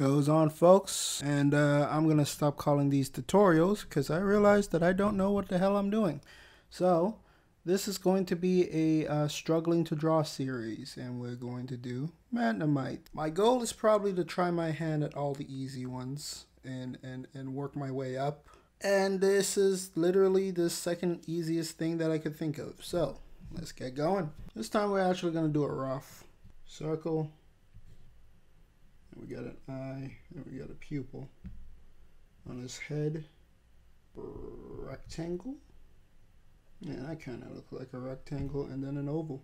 goes on, folks. And I'm gonna stop calling these tutorials because I realized that I don't know what the hell I'm doing. So this is going to be a struggling to draw series, and we're going to do Magnemite. My goal is probably to try my hand at all the easy ones and work my way up. And this is literally the second easiest thing that I could think of. So let's get going. This time we're actually going to do a rough circle. And we got an eye, and we got a pupil on his head. Rectangle. Yeah, that kind of looks like a rectangle, and then an oval.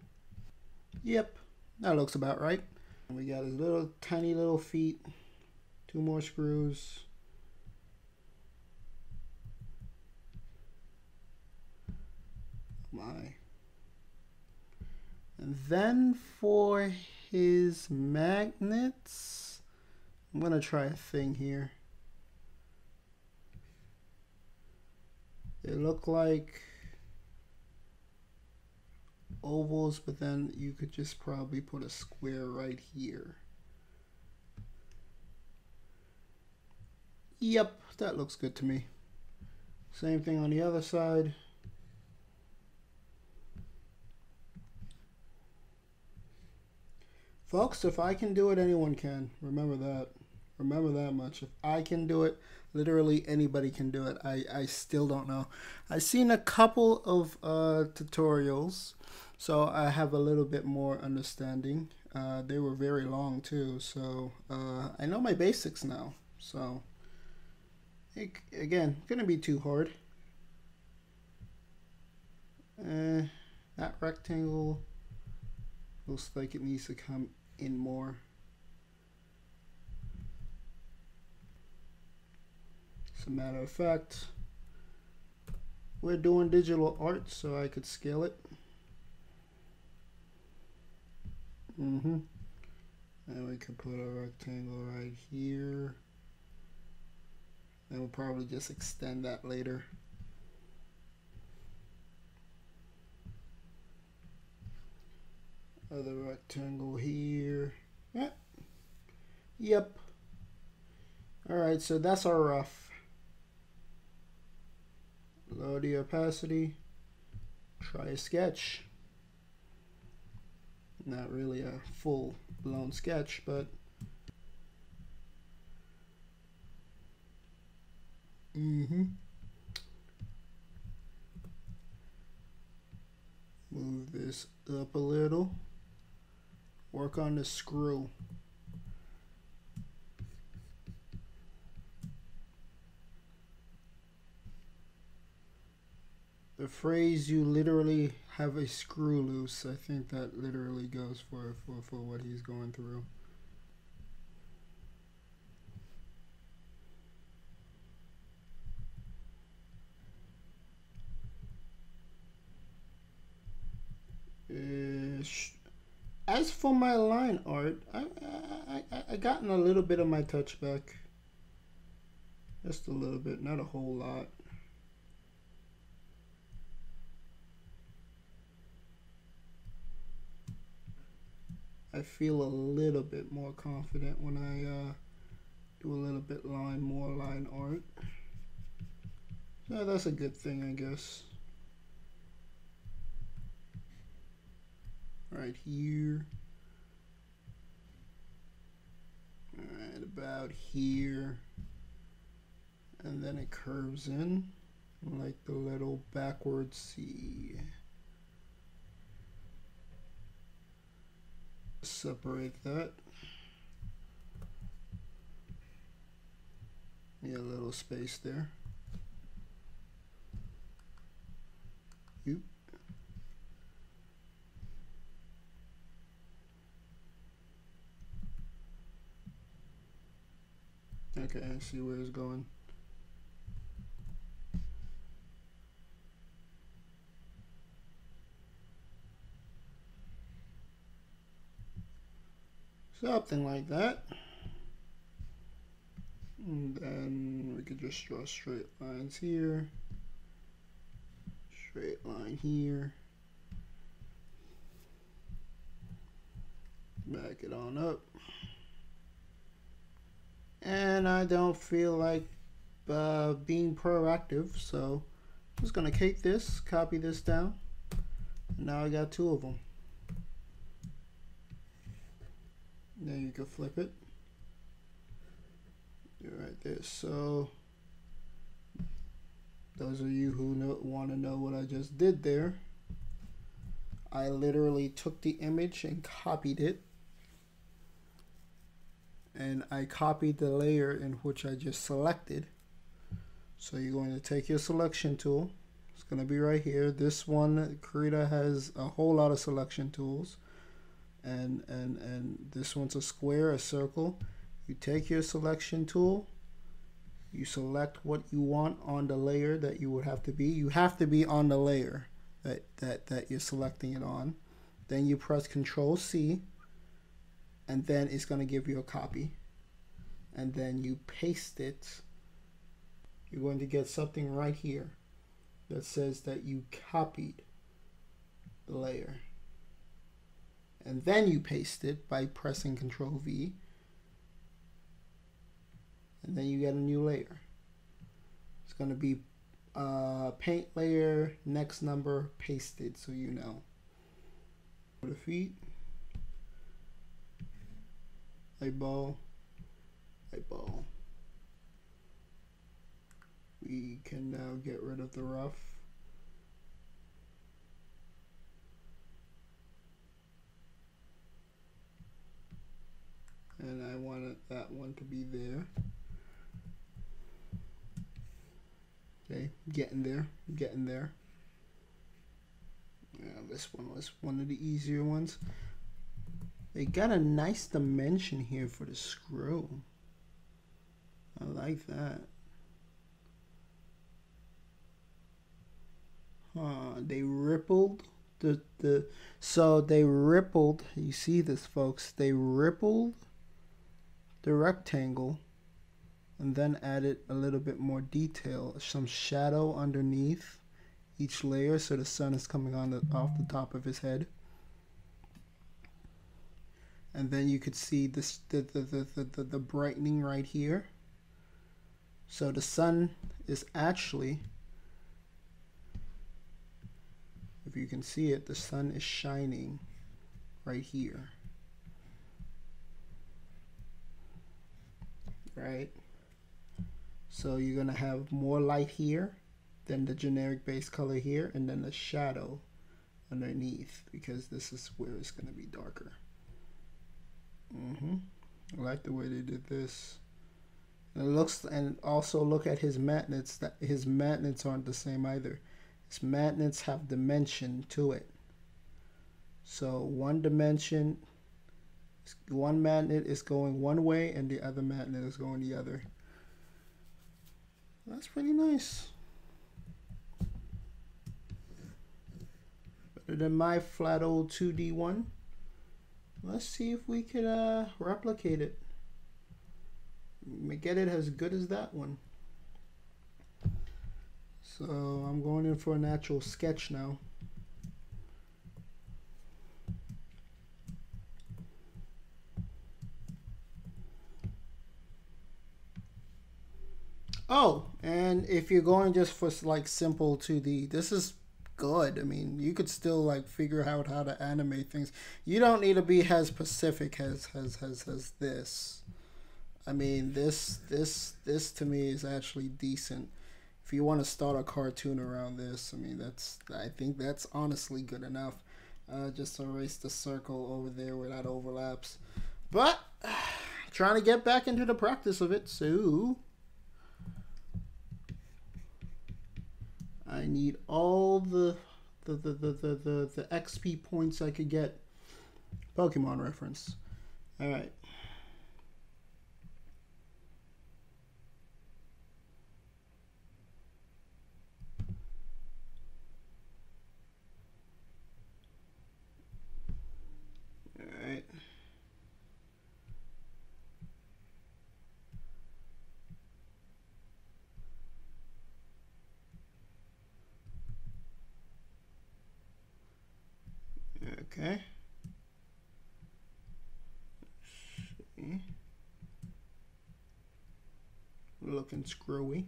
Yep, that looks about right. And we got his little tiny little feet. 2 more screws. My. And then for his magnets, I'm gonna try a thing here. They look like ovals, but then you could just probably put a square right here. Yep, that looks good to me. Same thing on the other side. Folks, if I can do it, anyone can. Remember that. Remember that much. If I can do it, literally anybody can do it. I still don't know. I've seen a couple of tutorials, so I have a little bit more understanding. They were very long too, so I know my basics now. So, again, gonna be too hard. That rectangle looks like it needs to come in more. As a matter of fact, we're doing digital art, so I could scale it. And we could put a rectangle right here. And we'll probably just extend that later. Other rectangle here. Yeah. Yep. Alright, so that's our rough. Lower the opacity. Try a sketch. Not really a full blown sketch, but move this up a little. Work on the screw. The phrase "you literally have a screw loose," I think that literally goes for what he's going through. As for my line art, I gotten a little bit of my touch back. Just a little bit, not a whole lot. I feel a little bit more confident when I do a little bit more line art. So that's a good thing, I guess. Right here. Right about here. And then it curves in like the little backwards C. Separate that. Yeah, a little space there. Oop. Okay, I see where it's going. Something like that. And then we could just draw straight lines here. Straight line here. Back it on up. and I don't feel like being proactive, so I'm just gonna take this, copy this down, and now I got two of them. Then you can flip it. Right there. So those of you who want to know what I just did there, I literally took the image and copied it, and I copied the layer in which I just selected. So you're going to take your selection tool. It's going to be right here. This one, Krita, has a whole lot of selection tools, and this one's a square, a circle. You take your selection tool, you select what you want on the layer that you would have to be. You have to be on the layer that you're selecting it on. Then you press Control C, and then it's going to give you a copy. And then you paste it. You're going to get something right here that says that you copied the layer. And then you paste it by pressing Control V. And then you get a new layer. It's going to be paint layer, next number, pasted, so you know. For the feet, eyeball, eyeball. We can now get rid of the rough. And I wanted that one to be there. Okay, getting there, getting there. Yeah, this one was one of the easier ones. They got a nice dimension here for the screw. I like that. They rippled so they rippled, you see this, folks, they rippled the rectangle and then added a little bit more detail, some shadow underneath each layer, so the sun is coming on off the top of his head. And then you could see this the brightening right here. So the sun is actually, if you can see it, the sun is shining right here. Right? So you're going to have more light here than the generic base color here, and then the shadow underneath, because this is where it's going to be darker. I like the way they did this. And it looks, and also look at his magnets. That his magnets aren't the same either. His magnets have dimension to it. So one dimension, one magnet is going one way and the other magnet is going the other. That's pretty nice. Better than my flat old 2D one. Let's see if we could replicate it. Get it as good as that one. So I'm going in for an actual sketch now. Oh, and if you're going just for like simple 2D, this is good. I mean, you could still like figure out how to animate things. You don't need to be as specific as this. I mean, this to me is actually decent. If you want to start a cartoon around this, I mean, I think that's honestly good enough. Just erase the circle over there where that overlaps. But trying to get back into the practice of it, so I need all the XP points I could get. Pokemon reference. All right. All right. Okay. looking screwy.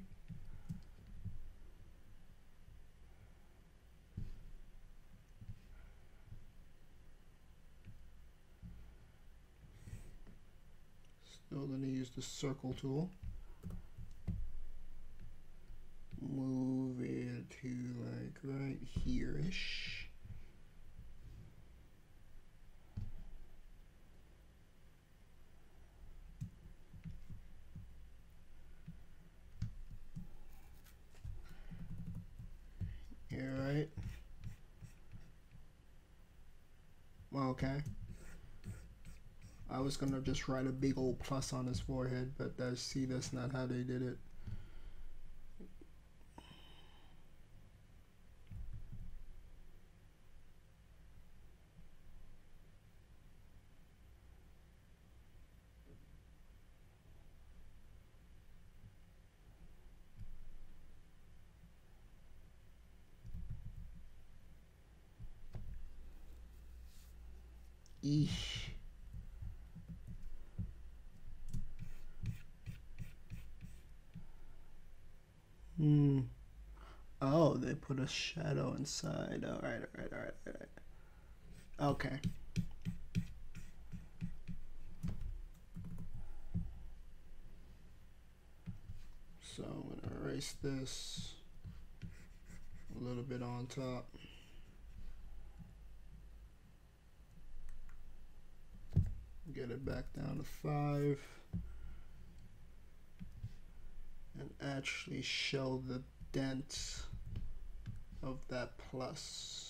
Still going to use the circle tool. Move it to like right here-ish. Here, right? Okay. I was gonna just write a big old plus on his forehead, but see, that's not how they did it. Eesh. Oh, they put a shadow inside. All right. Okay. So I'm gonna erase this a little bit on top. Get it back down to 5. And actually show the dent of that plus.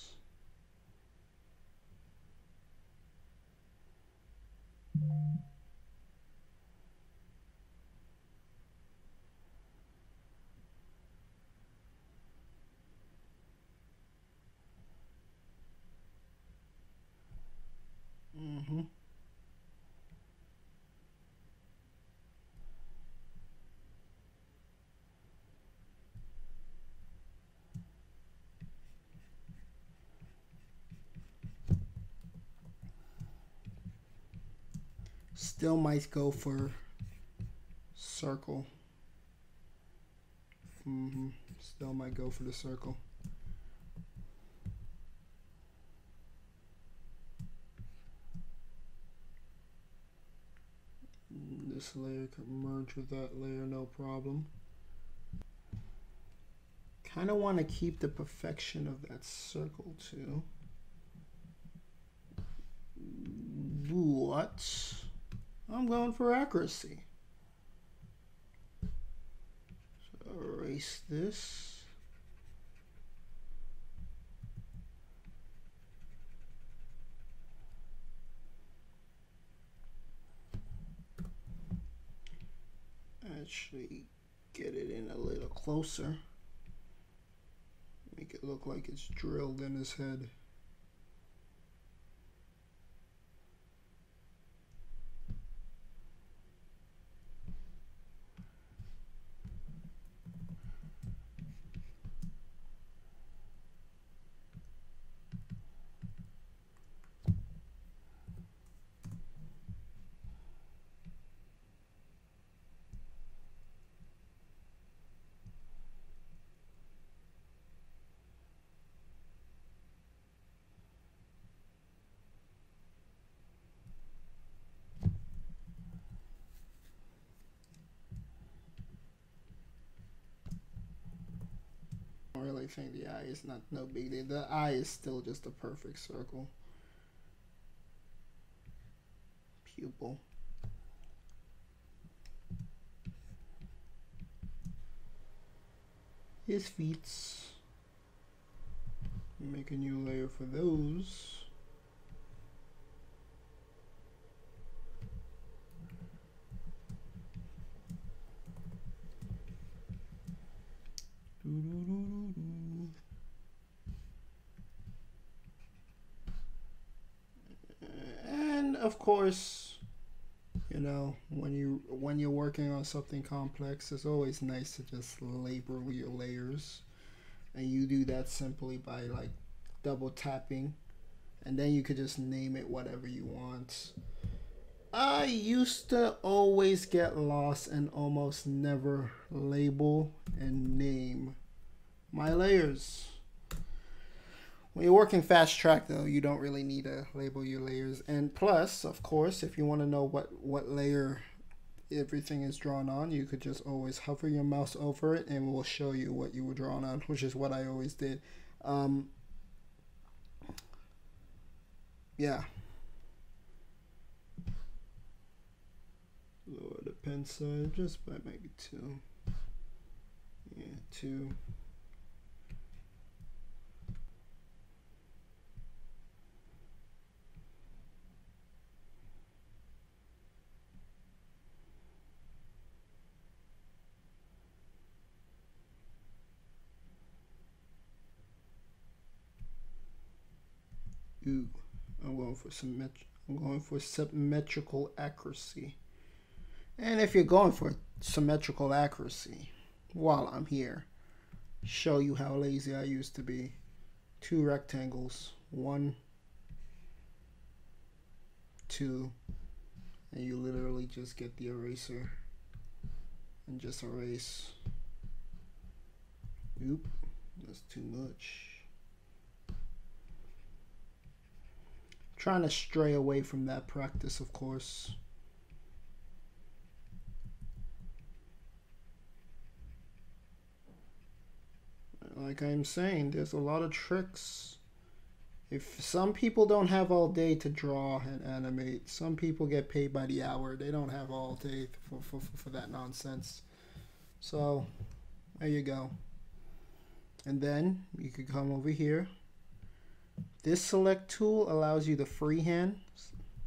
Still might go for circle. Still might go for the circle. This layer could merge with that layer, no problem. Kind of want to keep the perfection of that circle too. But I'm going for accuracy. So erase this. Actually get it in a little closer. Make it look like it's drilled in his head. I really think the eye is no big deal. The eye is still just a perfect circle. Pupil. His feet. Make a new layer for those. And of course, you know, when you're working on something complex, it's always nice to just label your layers, and you do that simply by like double tapping, and then you could just name it whatever you want. I used to always get lost and almost never label and name my layers. When you're working fast track though, you don't really need to label your layers. And plus, of course, if you want to know what layer everything is drawn on, you could just always hover your mouse over it and it will show you what you were drawn on, which is what I always did. Yeah. Lower the pen size just by maybe 2. Yeah, 2. Ooh, I'm going for symmetrical accuracy. And if you're going for symmetrical accuracy, while I'm here, show you how lazy I used to be. 2 rectangles, 1, 2, and you literally just get the eraser and just erase. Oop, that's too much. Trying to stray away from that practice, of course. Like I'm saying, there's a lot of tricks. If some people don't have all day to draw and animate, some people get paid by the hour. They don't have all day for that nonsense. So there you go. And then you could come over here. This select tool allows you to freehand.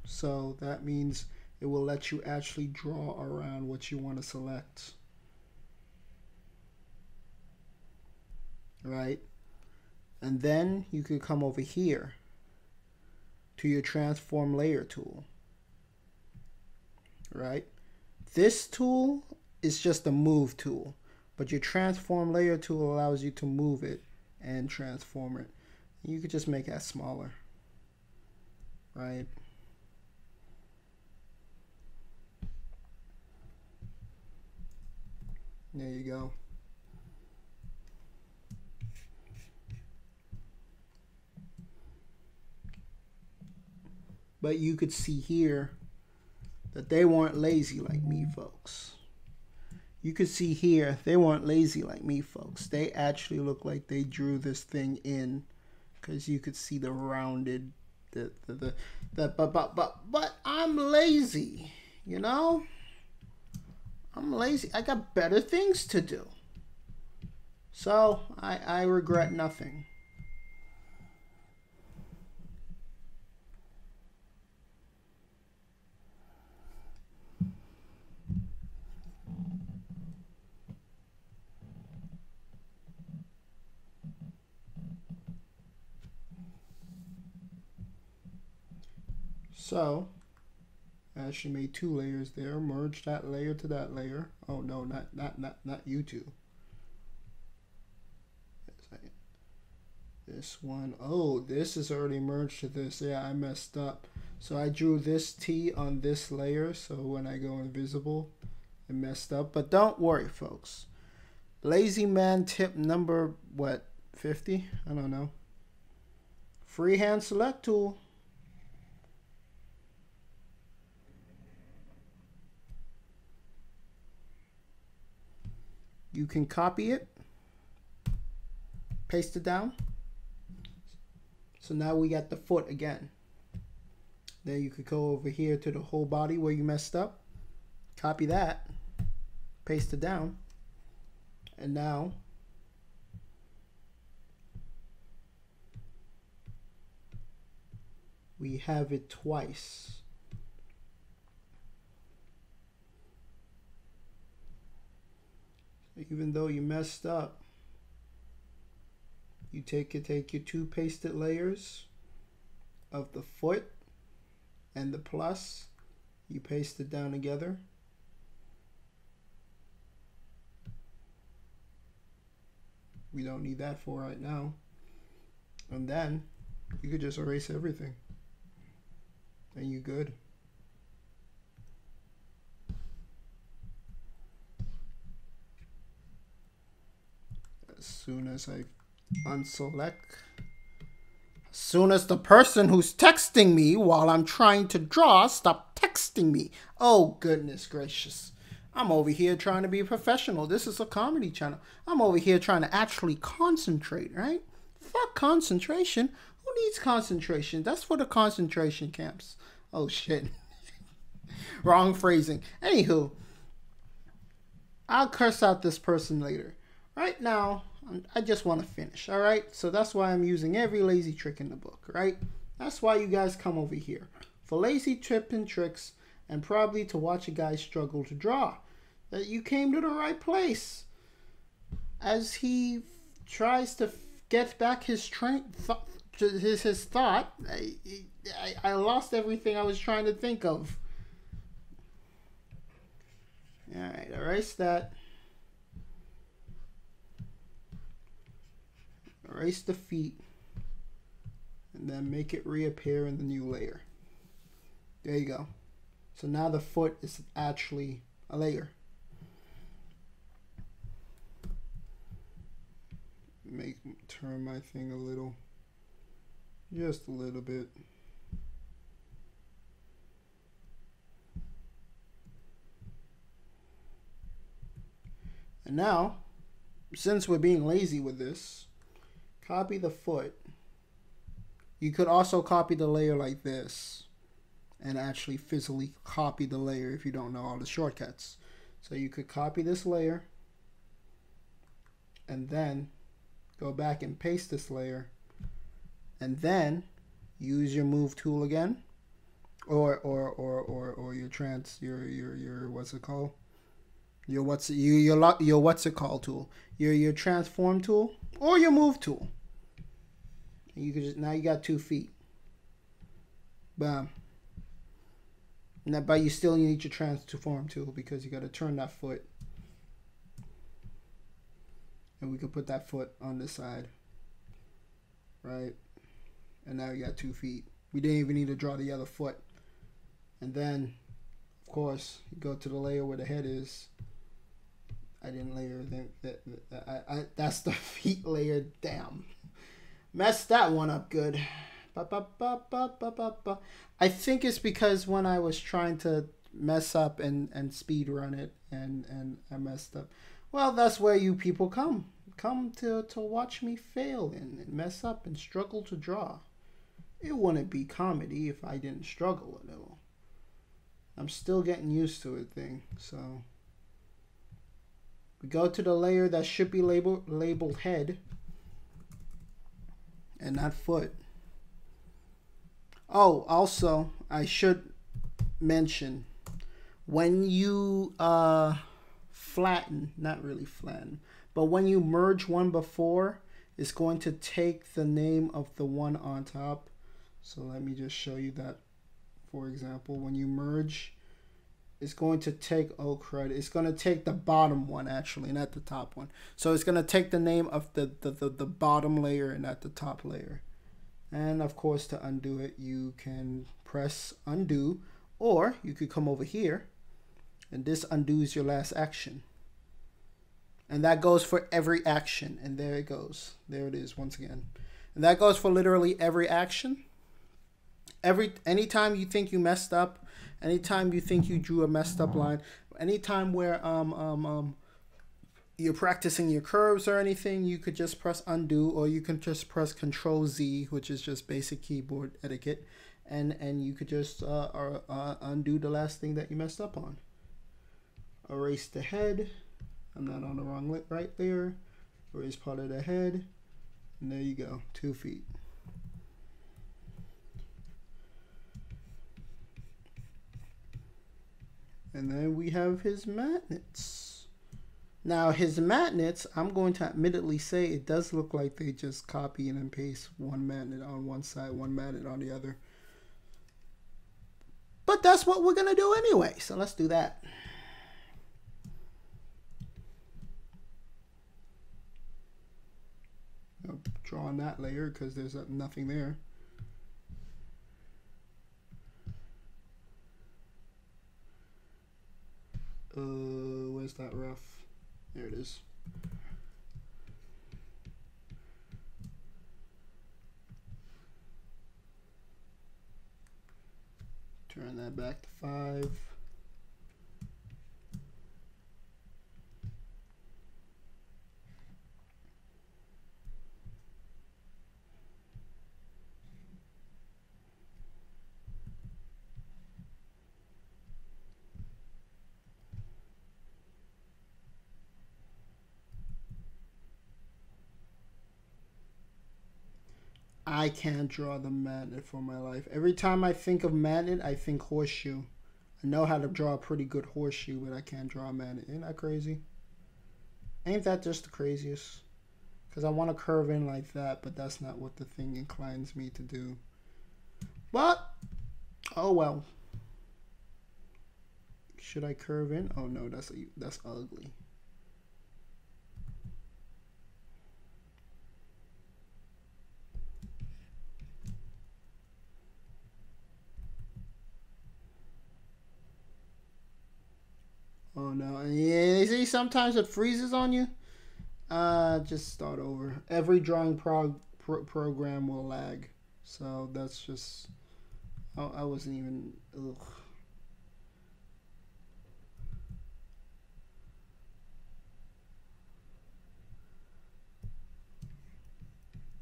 So that means it will let you actually draw around what you want to select. Right? And then you could come over here to your transform layer tool. Right? This tool is just a move tool, but your transform layer tool allows you to move it and transform it. You could just make that smaller. Right? There you go. But you could see here that they weren't lazy like me, folks. You could see here they weren't lazy like me, folks. They actually look like they drew this thing in, because you could see the rounded, but I'm lazy, you know? I'm lazy. I got better things to do. So I regret nothing. So I actually made 2 layers there. Merge that layer to that layer. Oh no, not you two. This one. Oh, this is already merged to this. Yeah, I messed up. So I drew this T on this layer, so when I go invisible, I messed up. But don't worry, folks. Lazy man tip number, what, 50? I don't know. Freehand select tool. You can copy it, paste it down. So now we got the foot again. Then you could go over here to the whole body where you messed up, copy that, paste it down, and now we have it twice. Even though you messed up, you take your 2 pasted layers of the foot and the plus, you paste it down together. We don't need that for right now. And then you could just erase everything and you're good. as soon as I unselect, as soon as the person who's texting me while I'm trying to draw stop texting me. Oh, goodness gracious. I'm over here trying to be a professional. This is a comedy channel. I'm over here trying to actually concentrate, right? Fuck concentration. Who needs concentration? That's for the concentration camps. Oh, shit. Wrong phrasing. Anywho, I'll curse out this person later. Right now, I just want to finish, all right? So that's why I'm using every lazy trick in the book, right? That's why you guys come over here. For lazy tip and tricks, and probably to watch a guy struggle to draw. That you came to the right place. As he tries to get back his his thought, I lost everything I was trying to think of. All right, erase that. Erase the feet. And then make it reappear in the new layer. There you go. So now the foot is actually a layer. Turn my thing a little. Just a little bit. And now, since we're being lazy with this, copy the foot. You could also copy the layer like this and actually physically copy the layer if you don't know all the shortcuts. So you could copy this layer and then go back and paste this layer and then use your move tool again or your what's it called? Your what's it called tool. Your transform tool or your move tool. And you could just, now you got 2 feet. Bam. Now, but you still need your transform tool because you got to turn that foot. And we could put that foot on this side. Right? And now you got 2 feet. We didn't even need to draw the other foot. And then, of course, you go to the layer where the head is. I didn't layer that. That's the feet layer. Damn. Messed that one up good. I think it's because when I was trying to mess up and speed run it and I messed up. Well, that's where you people come to watch me fail and mess up and struggle to draw. It wouldn't be comedy if I didn't struggle a little. I'm still getting used to it thing. So we go to the layer that should be labeled head and not foot. Oh, also, I should mention, when you flatten, not really flatten, but when you merge one before, it's going to take the name of the one on top. So let me just show you that. For example, when you merge, it's going to take, oh crud, it's going to take the bottom one actually, not the top one. So it's going to take the name of the bottom layer and not the top layer. And of course, to undo it, you can press undo, or you could come over here and this undoes your last action. And that goes for every action. And there it goes. There it is once again. And that goes for literally every action. Anytime you think you messed up, anytime you think you drew a messed up line, anytime where you're practicing your curves or anything, you could just press undo, or you can just press Control Z, which is just basic keyboard etiquette, and you could just undo the last thing that you messed up on. Erase the head. I'm not on the wrong right layer. Erase part of the head, and there you go, 2 feet. And then we have his magnets. Now his magnets, I'm going to admittedly say it does look like they just copy and paste one magnet on one side, one magnet on the other. But that's what we're going to do anyway. So let's do that. I'll draw on that layer because there's nothing there. Where's that rough? There it is. Turn that back to 5. I can't draw the magnet for my life. Every time I think of magnet, I think horseshoe. I know how to draw a pretty good horseshoe, but I can't draw a magnet. Ain't that crazy? Ain't that just the craziest? Because I want to curve in like that, but that's not what the thing inclines me to do. But, oh well. Should I curve in? Oh no, that's ugly. Oh no, yeah, you see sometimes it freezes on you. Just start over. Every drawing program will lag. So that's just, I wasn't even, ugh.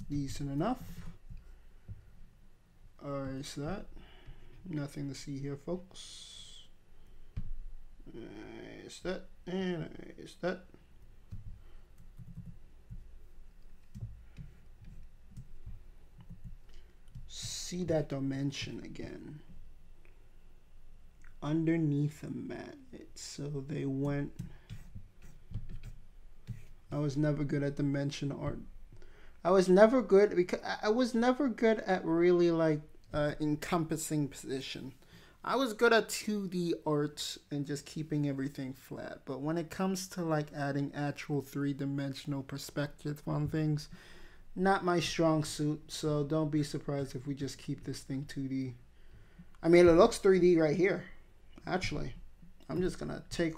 Decent enough. Alright, so that, nothing to see here, folks. Is that, and is that. See that dimension again. Underneath the magnet. So they went. I was never good at dimension art. I was never good because I was never good at really like encompassing position. I was good at 2D art and just keeping everything flat. But when it comes to like adding actual 3-dimensional perspective on things, not my strong suit. So don't be surprised if we just keep this thing 2D. I mean, it looks 3D right here. Actually, I'm just gonna take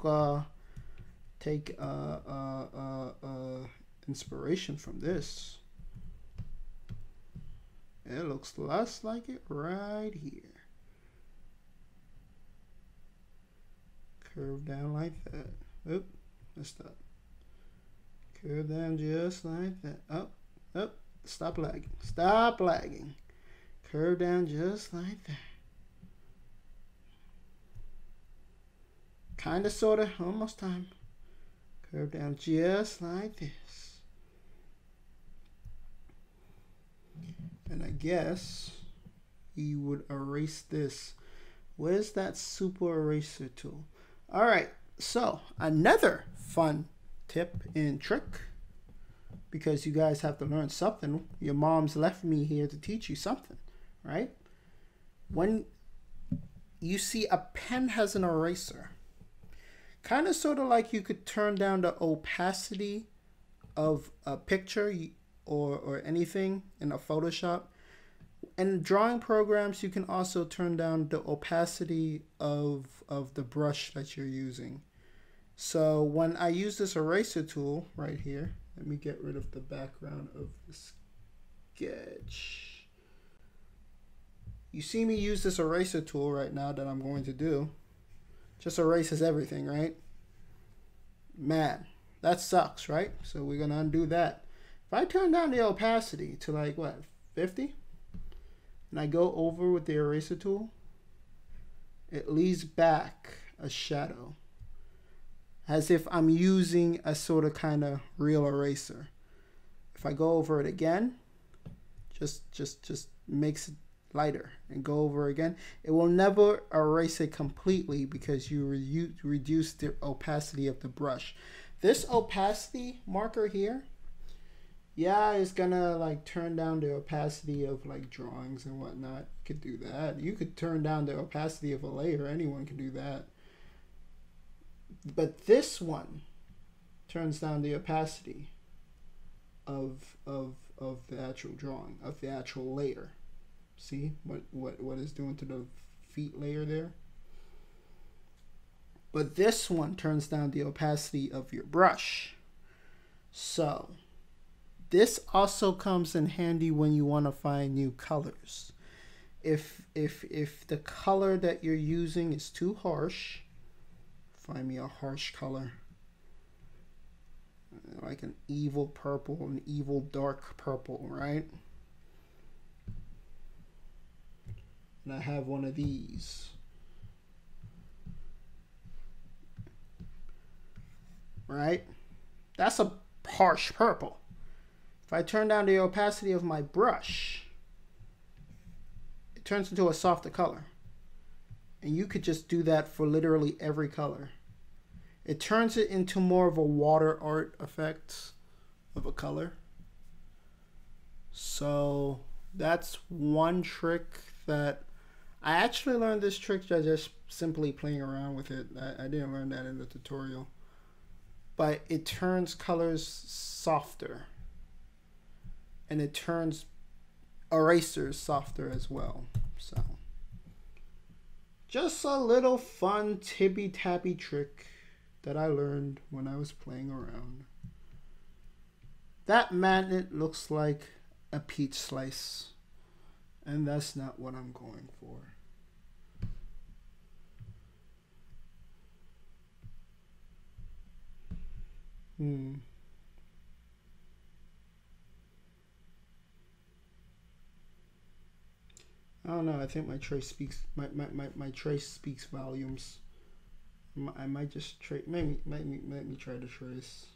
inspiration from this. It looks less like it right here. Curve down like that. Oop, messed up. Curve down just like that. Up, up. Stop lagging. Stop lagging. Curve down just like that. Kinda, sorta, almost time. Curve down just like this. And I guess you would erase this. Where's that super eraser tool? All right, so another fun tip and trick, because you guys have to learn something. Your mom's left me here to teach you something, right? When you see a pen has an eraser, kind of sort of like you could turn down the opacity of a picture or anything in a Photoshop. In drawing programs, you can also turn down the opacity of the brush that you're using. So when I use this eraser tool right here, let me get rid of the background of the sketch. You see me use this eraser tool right now that I'm going to do. Just erases everything, right? Man, that sucks, right? So we're gonna undo that. If I turn down the opacity to like what, 50? And I go over with the eraser tool, it leaves back a shadow, as if I'm using a sort of kind of real eraser. If I go over it again, just makes it lighter, and go over again, it will never erase it completely because you reduce the opacity of the brush. This opacity marker here, yeah, it's gonna like turn down the opacity of like drawings and whatnot. You could do that. You could turn down the opacity of a layer. Anyone can do that. But this one turns down the opacity of the actual drawing, of the actual layer. See what it's doing to the feet layer there? But this one turns down the opacity of your brush. So this also comes in handy when you want to find new colors. If the color that you're using is too harsh, find me a harsh color. Like an evil purple, an evil dark purple, right? And I have one of these. Right? That's a harsh purple. If I turn down the opacity of my brush, it turns into a softer color. And you could just do that for literally every color. It turns it into more of a water art effect of a color. So that's one trick that I actually learned. This trick by just simply playing around with it. I didn't learn that in the tutorial. But it turns colors softer. And it turns erasers softer as well. So just a little fun tippy-tappy trick that I learned when I was playing around. That magnet looks like a peach slice, and that's not what I'm going for. I don't know. I think my trace speaks. My trace speaks volumes. I might just trace. Let me try to trace.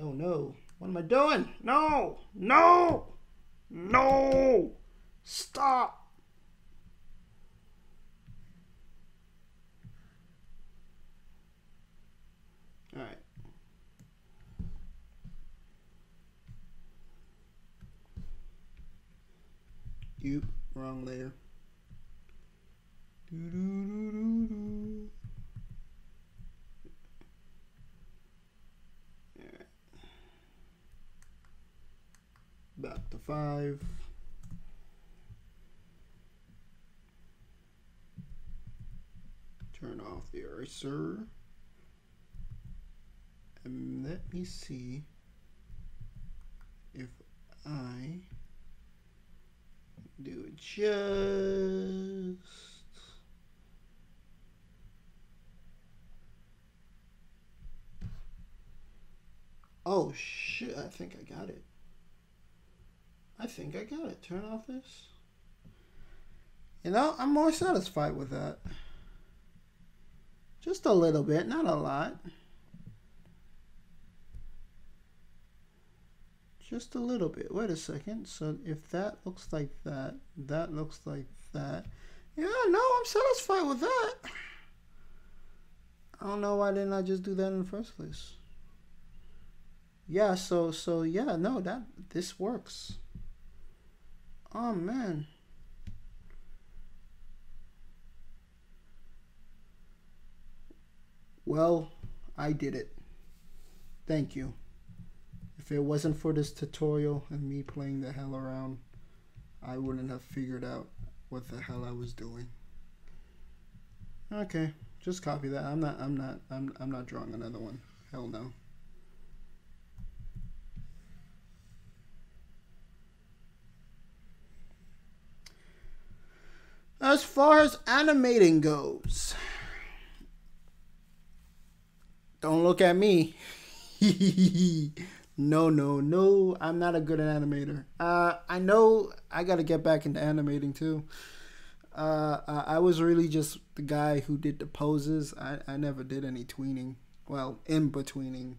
Oh no! What am I doing? No! No! No! Stop! All right. You wrong layer. Back to 5. Turn off the eraser. And let me see if I do it just. Oh shit, I think I got it. Turn off this. You know, I'm more satisfied with that. Just a little bit, not a lot. Just a little bit. Wait a second. So if that looks like that, that looks like that. Yeah, no, I'm satisfied with that. I don't know why didn't I just do that in the first place. Yeah, so yeah, no, this works. Oh man. Well, I did it. Thank you. If it wasn't for this tutorial and me playing the hell around, I wouldn't have figured out what the hell I was doing. Okay, just copy that. I'm not drawing another one. Hell no. As far as animating goes, don't look at me. No, I'm not a good animator. I know I gotta get back into animating too. I was really just the guy who did the poses. I never did any tweening. Well, in-betweening.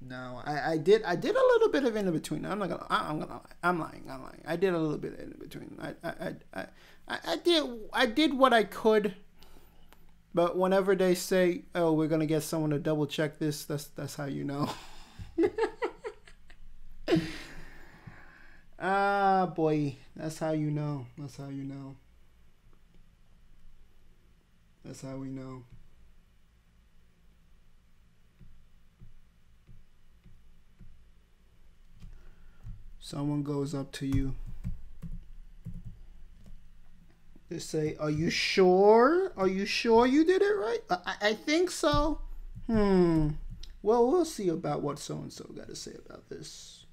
No, I did a little bit of in-between. I'm lying. I did a little bit of in-between. I did what I could. But whenever they say, "Oh, we're gonna get someone to double check this," that's how you know. Ah, boy, that's how you know. That's how you know. That's how we know. Someone goes up to you. They say, "Are you sure? Are you sure you did it right?" I think so. Well, we'll see about what so-and-so got to say about this.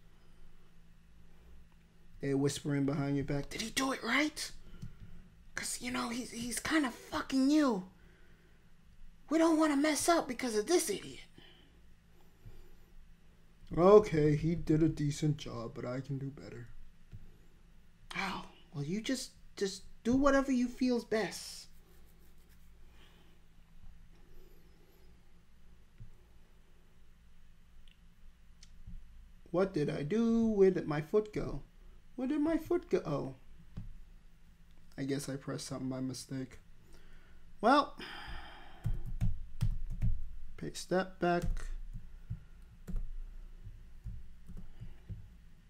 They're whispering behind your back. Did he do it right? Because, you know, he's kind of fucking you. We don't want to mess up because of this idiot. Okay, he did a decent job, but I can do better. Oh, well, you just do whatever you feel's best. What did I do? Where did my foot go? Where did my foot go? Oh. I guess I pressed something by mistake. Well, paste that back.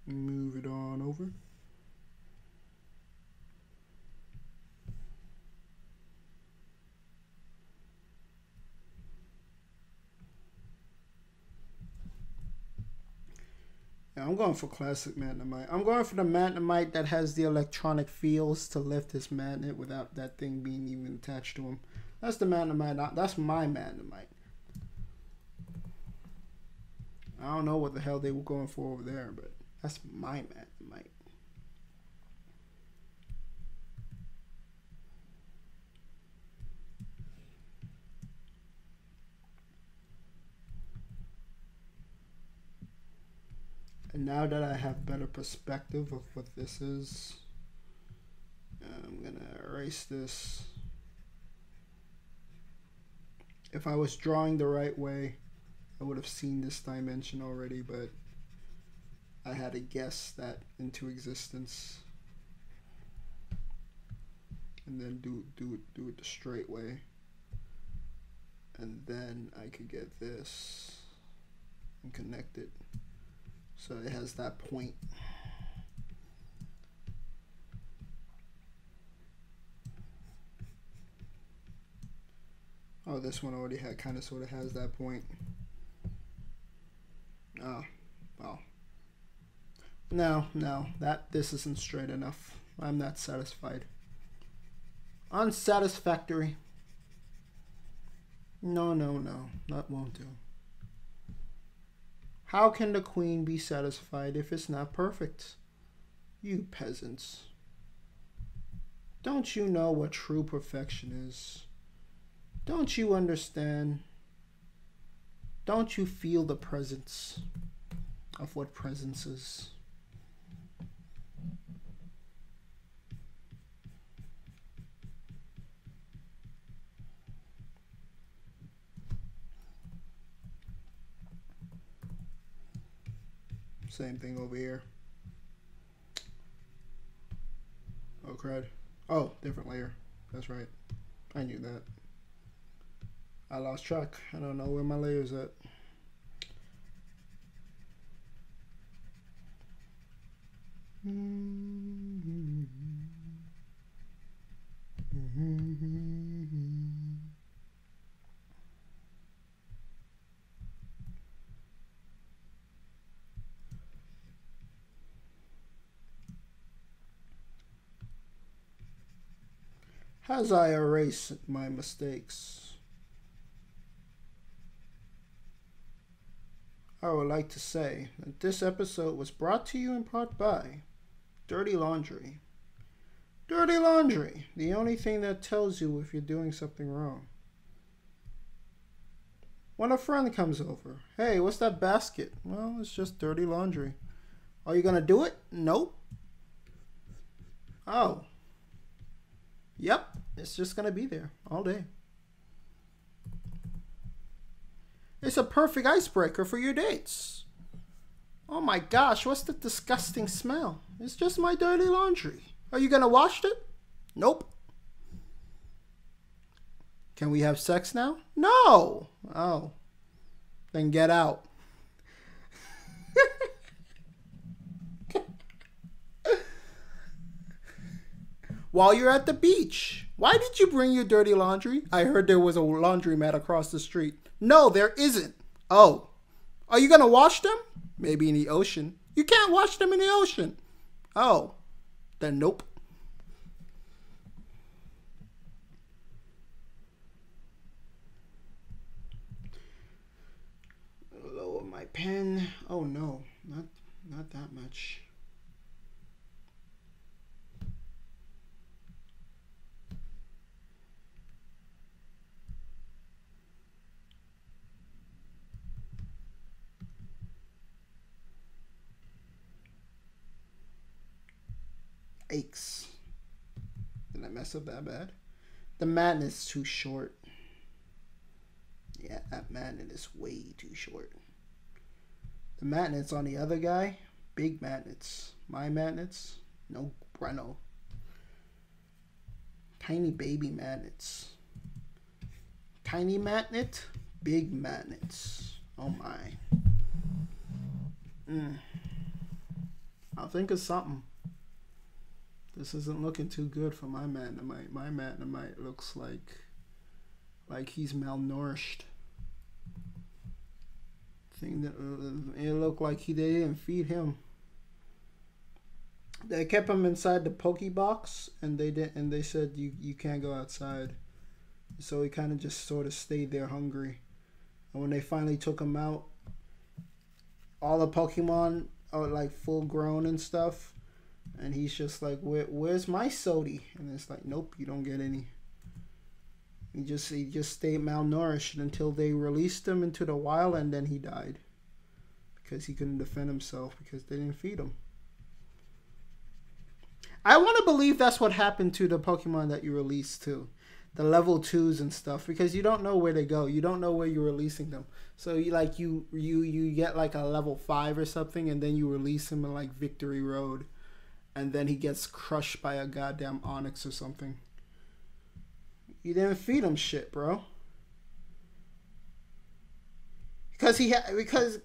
Move it on over. Yeah, I'm going for classic Magnemite. I'm going for the Magnemite that has the electronic feels to lift his magnet without that thing being even attached to him. That's the Magnemite. That's my Magnemite. I don't know what the hell they were going for over there, but that's my Magnemite. And now that I have better perspective of what this is, I'm gonna erase this. If I was drawing the right way, I would have seen this dimension already, but I had to guess that into existence. And then do it the straight way. And then I could get this and connect it. So it has that point. Oh, this one already had kind of sort of has that point. Oh, well. No, this isn't straight enough. I'm not satisfied. Unsatisfactory. No, that won't do. How can the queen be satisfied if it's not perfect? You peasants. Don't you know what true perfection is? Don't you understand? Don't you feel the presence of what presence is? Same thing over here. Oh, crud. Oh, different layer. That's right. I knew that. I lost track. I don't know where my layer's at. As I erase my mistakes, I would like to say that this episode was brought to you in part by Dirty Laundry. Dirty Laundry, the only thing that tells you if you're doing something wrong. When a friend comes over, hey, what's that basket? Well, it's just dirty laundry. Are you gonna do it? Nope. Oh. Yep, it's just gonna be there all day. It's a perfect icebreaker for your dates. Oh my gosh, what's the disgusting smell? It's just my dirty laundry. Are you gonna wash it? Nope. Can we have sex now? No. Oh. Then get out. While you're at the beach, why did you bring your dirty laundry? I heard there was a laundromat across the street. No, there isn't. Oh. Are you going to wash them? Maybe in the ocean. You can't wash them in the ocean. Oh. Then nope. Lower my pen. Oh no, not that much. Yikes. Did I mess up that bad? The magnet's too short. Yeah, that magnet is way too short. The magnets on the other guy, big magnets. My magnets, no bueno. Tiny baby magnets. Tiny magnet, big magnets. Oh my. I'll think of something. This isn't looking too good for my Magnemite. My Magnemite looks like he's malnourished. Thing that it looked like they didn't feed him. They kept him inside the Pokebox, and they said you can't go outside. So he kind of just sort of stayed there hungry. And when they finally took him out, all the Pokemon are like full grown and stuff. And he's just like, where's my Sody? And it's like, nope, you don't get any. He just stayed malnourished until they released him into the wild, and then he died. Because he couldn't defend himself because they didn't feed him. I want to believe that's what happened to the Pokemon that you released too. The level 2s and stuff, because you don't know where they go. You don't know where you're releasing them. So you get like a level 5 or something, and then you release him in like Victory Road, and then he gets crushed by a goddamn Onyx or something. You didn't feed him shit, bro. Because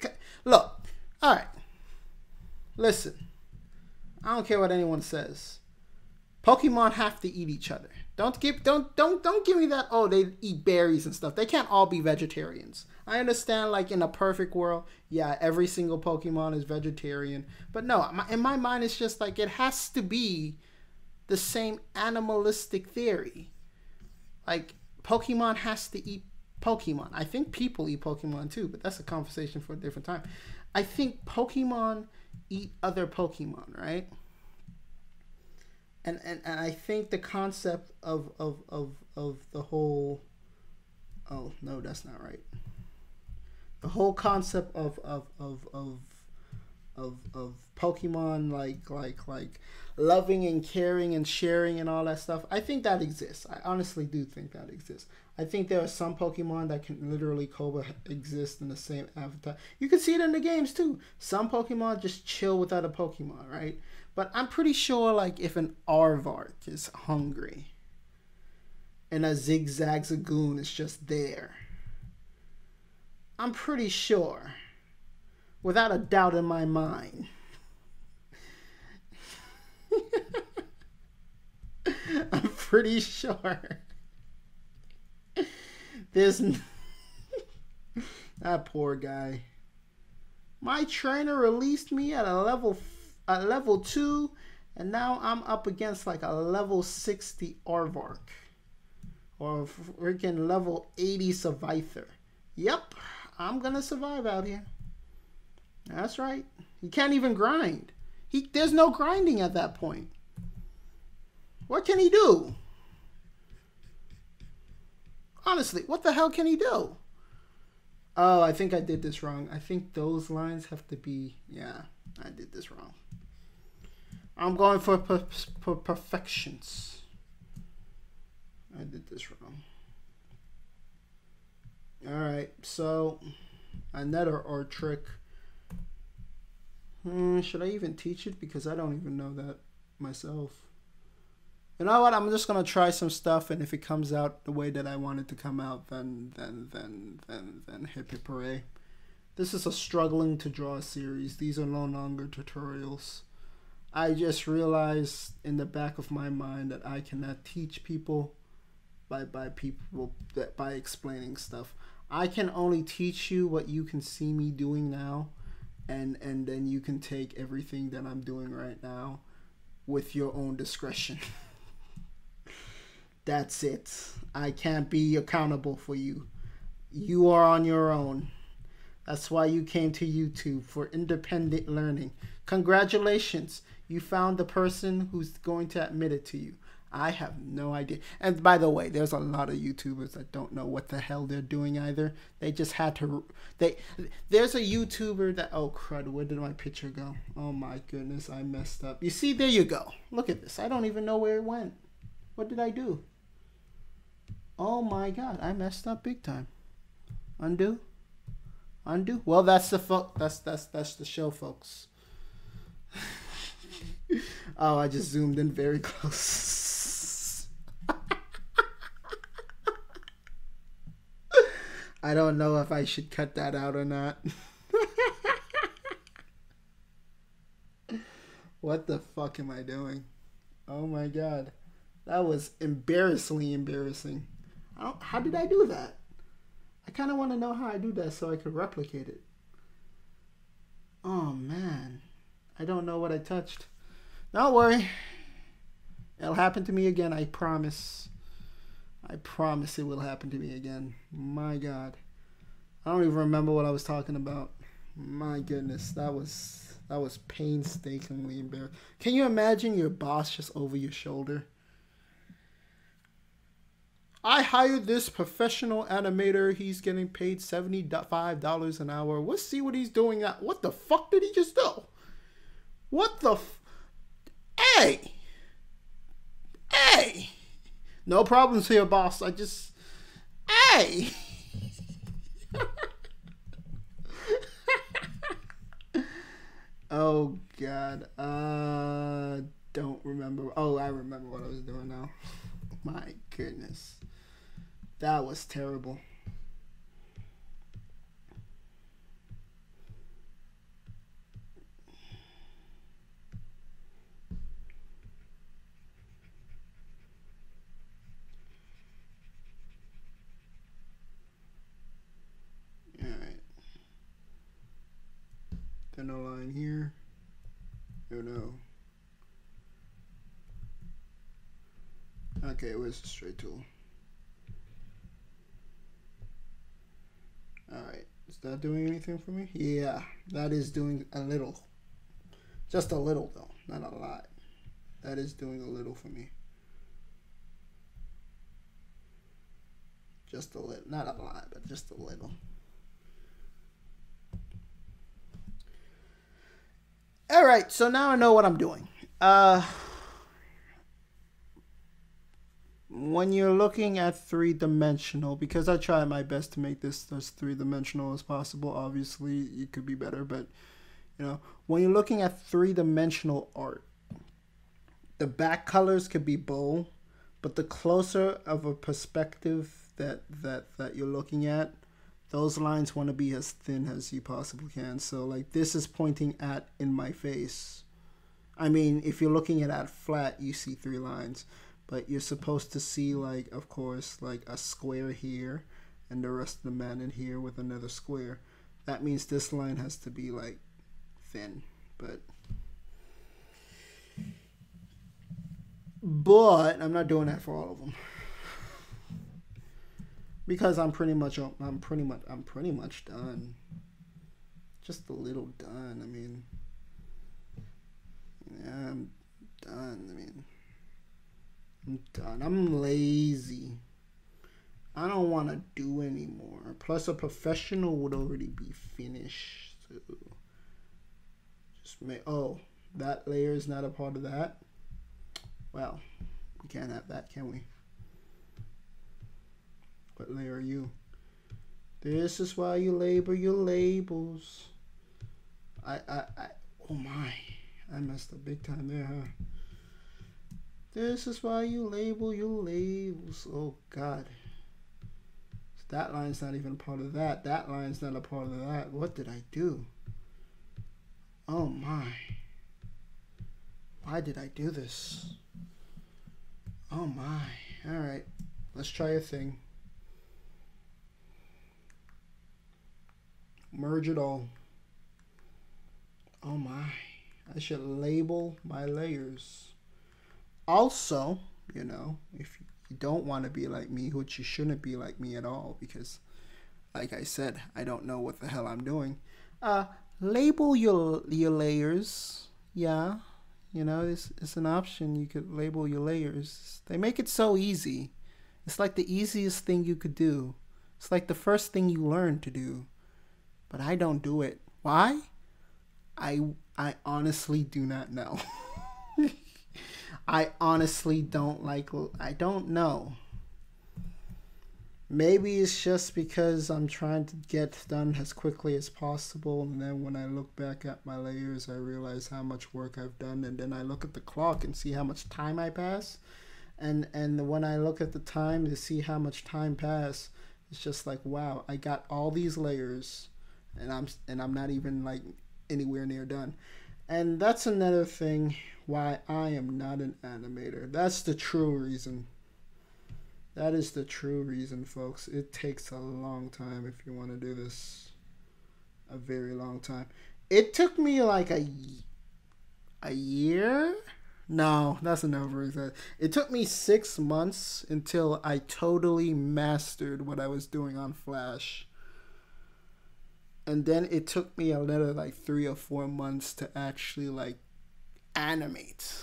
look, all right. Listen, I don't care what anyone says. Pokemon have to eat each other. Don't give me that, oh, they eat berries and stuff. They can't all be vegetarians. I understand, like, in a perfect world, yeah, every single Pokemon is vegetarian. But no, in my mind, it's just like it has to be the same animalistic theory. Like, Pokemon has to eat Pokemon. I think people eat Pokemon too, but that's a conversation for a different time. I think Pokemon eat other Pokemon, right? And I think the concept of the whole, oh no, that's not right. The whole concept of Pokemon like loving and caring and sharing and all that stuff, I think that exists. I honestly do think that exists. I think there are some Pokemon that can literally coexist in the same avatar. You can see it in the games too. Some Pokemon just chill without a Pokemon, right? But I'm pretty sure, like, if an Aardvark is hungry and a Zigzagoon is just there, I'm pretty sure, without a doubt in my mind, I'm pretty sure there's that poor guy. My trainer released me at a level 2, and now I'm up against like a level 60 Aardvark or a freaking level 80 Scyther. Yep, I'm gonna survive out here. That's right. He can't even grind. There's no grinding at that point. What can he do? Honestly, what the hell can he do? Oh, I think I did this wrong. I think those lines have to be... Yeah, I did this wrong. I'm going for perfections. I did this wrong. Alright, so... Another art trick. Should I even teach it? Because I don't even know that myself. You know what? I'm just gonna try some stuff, and if it comes out the way that I want it to come out, then hip hip hooray. This is a struggling to draw series. These are no longer tutorials. I just realized in the back of my mind that I cannot teach people by explaining stuff. I can only teach you what you can see me doing now, and then you can take everything that I'm doing right now with your own discretion. That's it. I can't be accountable for you. You are on your own. That's why you came to YouTube, for independent learning. Congratulations. You found the person who's going to admit it to you. I have no idea. And by the way, there's a lot of YouTubers that don't know what the hell they're doing either. They just had to. There's a YouTuber that. Oh crud! Where did my picture go? Oh my goodness! I messed up. You see? There you go. Look at this. I don't even know where it went. What did I do? Oh my god! I messed up big time. Undo. Undo. Well, that's the that's the show, folks. Oh, I just zoomed in very close. I don't know if I should cut that out or not. What the fuck am I doing? Oh my god. That was embarrassingly embarrassing. How did I do that? I kind of want to know how I do that so I could replicate it. Oh man. I don't know what I touched. Don't worry. It'll happen to me again, I promise. I promise it will happen to me again. My god. I don't even remember what I was talking about. My goodness, that was painstakingly embarrassing. Can you imagine your boss just over your shoulder? I hired this professional animator. He's getting paid $75 an hour. Let's see what he's doing now. What the fuck did he just do? What the Hey! Hey! No problems here, boss. I just... Hey! Oh, God. Don't remember. Oh, I remember what I was doing now. My goodness. That was terrible. Alright. Then a line here. Oh no. Okay, where's the straight tool? Alright, is that doing anything for me? Yeah, that is doing a little. Just a little though, not a lot. That is doing a little for me. Just a little, not a lot, but just a little. Alright, so now I know what I'm doing. When you're looking at three-dimensional, because I try my best to make this as three-dimensional as possible, obviously it could be better, but you know, when you're looking at three-dimensional art, the back colors could be bold, but the closer of a perspective that you're looking at, those lines want to be as thin as you possibly can. So like this is pointing at in my face. I mean, if you're looking at it flat, you see three lines. But you're supposed to see, like, of course, like a square here and the rest of the man in here with another square. That means this line has to be, like, thin. But I'm not doing that for all of them. Because I'm pretty much done. Just a little done. I mean, yeah, I'm done. I mean, I'm done. I'm lazy. I don't want to do anymore. Plus, a professional would already be finished. So just make. Oh, that layer is not a part of that. Well, we can't have that, can we? What layer are you? This is why you label your labels. Oh my. I messed up big time there, huh? This is why you label your labels. Oh, God. That line's not even a part of that. That line's not a part of that. What did I do? Oh, my. Why did I do this? Oh, my. All right. Let's try a thing. Merge it all. Oh, my. I should label my layers. Also, you know, if you don't want to be like me, which you shouldn't be like me at all, because like I said, I don't know what the hell I'm doing. Label your layers. Yeah. You know, it's an option. You could label your layers. They make it so easy. It's like the easiest thing you could do. It's like the first thing you learn to do. But I don't do it. Why? I honestly do not know. I honestly don't like, I don't know. Maybe it's just because I'm trying to get done as quickly as possible, and then when I look back at my layers, I realize how much work I've done, and then I look at the clock and see how much time I pass, and when I look at the time to see how much time passed, it's just like, wow, I got all these layers, and I'm not even like anywhere near done. And that's another thing why I am not an animator. That's the true reason. That is the true reason, folks. It takes a long time if you want to do this. A very long time. It took me like a year? No, that's an overexaggeration. It took me 6 months until I totally mastered what I was doing on Flash. And then it took me another like 3 or 4 months to actually like animate.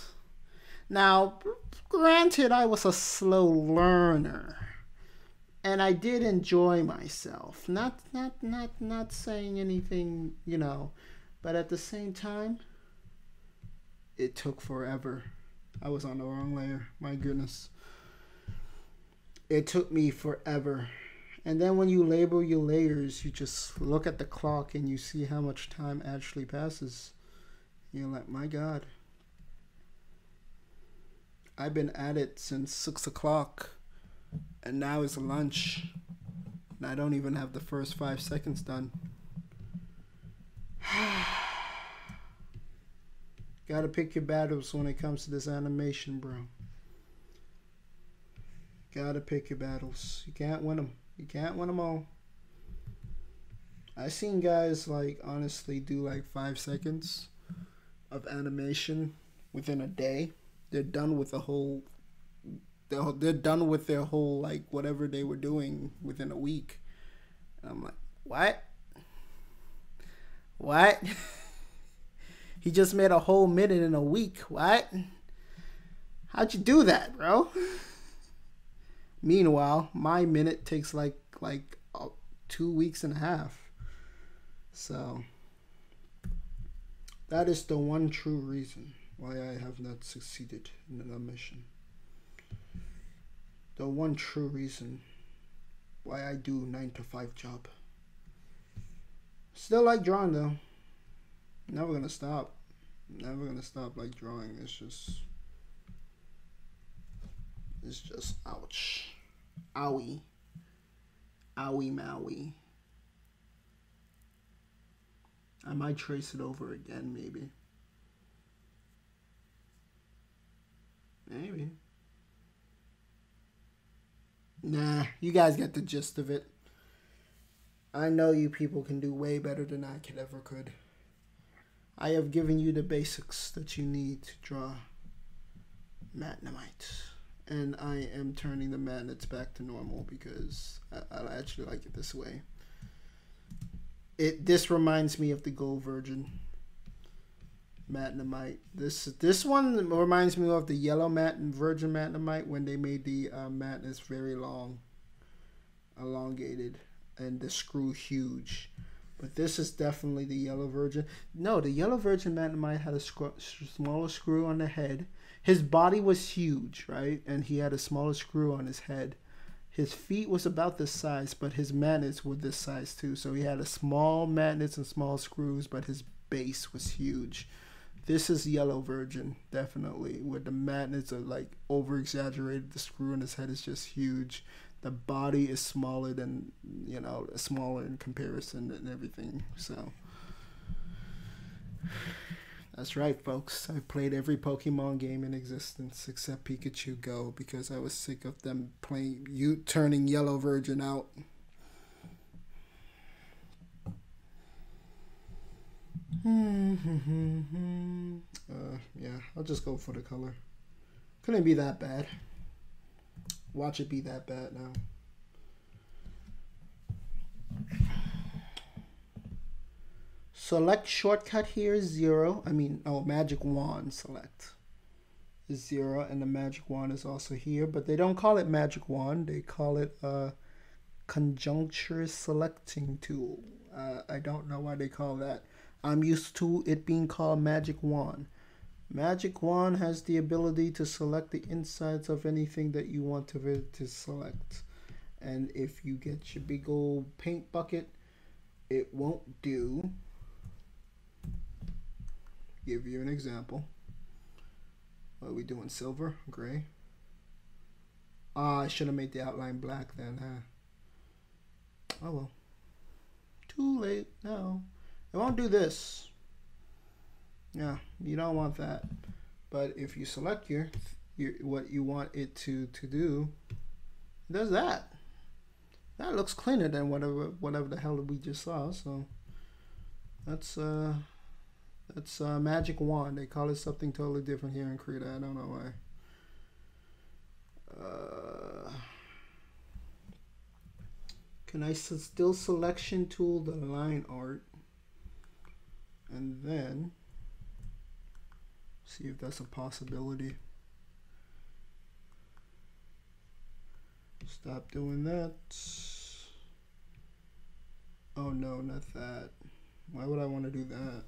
Now, granted, I was a slow learner, and I did enjoy myself. Not saying anything, you know, but at the same time, it took forever. I was on the wrong layer. My goodness, it took me forever. And then when you label your layers, you just look at the clock and you see how much time actually passes. You're like, my God. I've been at it since 6 o'clock, and now it's lunch, and I don't even have the first 5 seconds done. Gotta pick your battles when it comes to this animation, bro. Gotta pick your battles. You can't win them. You can't win them all. I've seen guys, like, honestly do like 5 seconds of animation within a day. They're done with the whole, they're done with their whole, like, whatever they were doing within a week. And I'm like, what? What? He just made a whole minute in a week. What? How'd you do that, bro? Meanwhile, my minute takes like 2 weeks and a half. So that is the one true reason why I have not succeeded in the mission. The one true reason why I do 9-to-5 job. Still like drawing though. Never gonna stop. Never gonna stop like drawing. It's just ouch. Owie. Owie Maui. I might trace it over again, maybe. Maybe. Nah, you guys get the gist of it. I know you people can do way better than I could. I have given you the basics that you need to draw Magnemite. And I am turning the magnets back to normal because I actually like it this way. This reminds me of the Gold Virgin Magnemite. This one reminds me of the Yellow Virgin Magnemite when they made the magnets very long, elongated, and the screw huge. But this is definitely the Yellow Virgin. No, the Yellow Virgin Magnemite had a smaller screw on the head. His body was huge, right? And he had a smaller screw on his head. His feet was about this size, but his magnets were this size too. So he had a small magnets and small screws, but his base was huge. This is Yellow Virgin, definitely, where the magnets are like over-exaggerated. The screw in his head is just huge. The body is smaller than, you know, smaller in comparison and everything. So that's right, folks. I played every Pokemon game in existence except Pikachu Go because I was sick of them turning Yellow Virgin out. Yeah, I'll just go for the color. Couldn't be that bad. Watch it be that bad now. Select shortcut here is 0. Magic wand select is 0, and the magic wand is also here, but they don't call it magic wand. They call it a conjuncture selecting tool. I don't know why they call that. I'm used to it being called magic wand. Magic wand has the ability to select the insides of anything that you want to select. And if you get your big old paint bucket, it won't do. Give you an example. What are we doing? Silver? Gray? I should have made the outline black then, huh? Oh well. Too late now. It won't do this. Yeah, you don't want that. But if you select your what you want it to do, it does that. That looks cleaner than whatever the hell we just saw. So that's magic wand. They call it something totally different here in Krita. I don't know why. Can I still selection tool the line art and then see if that's a possibility? Stop doing that. Oh no, not that. Why would I want to do that?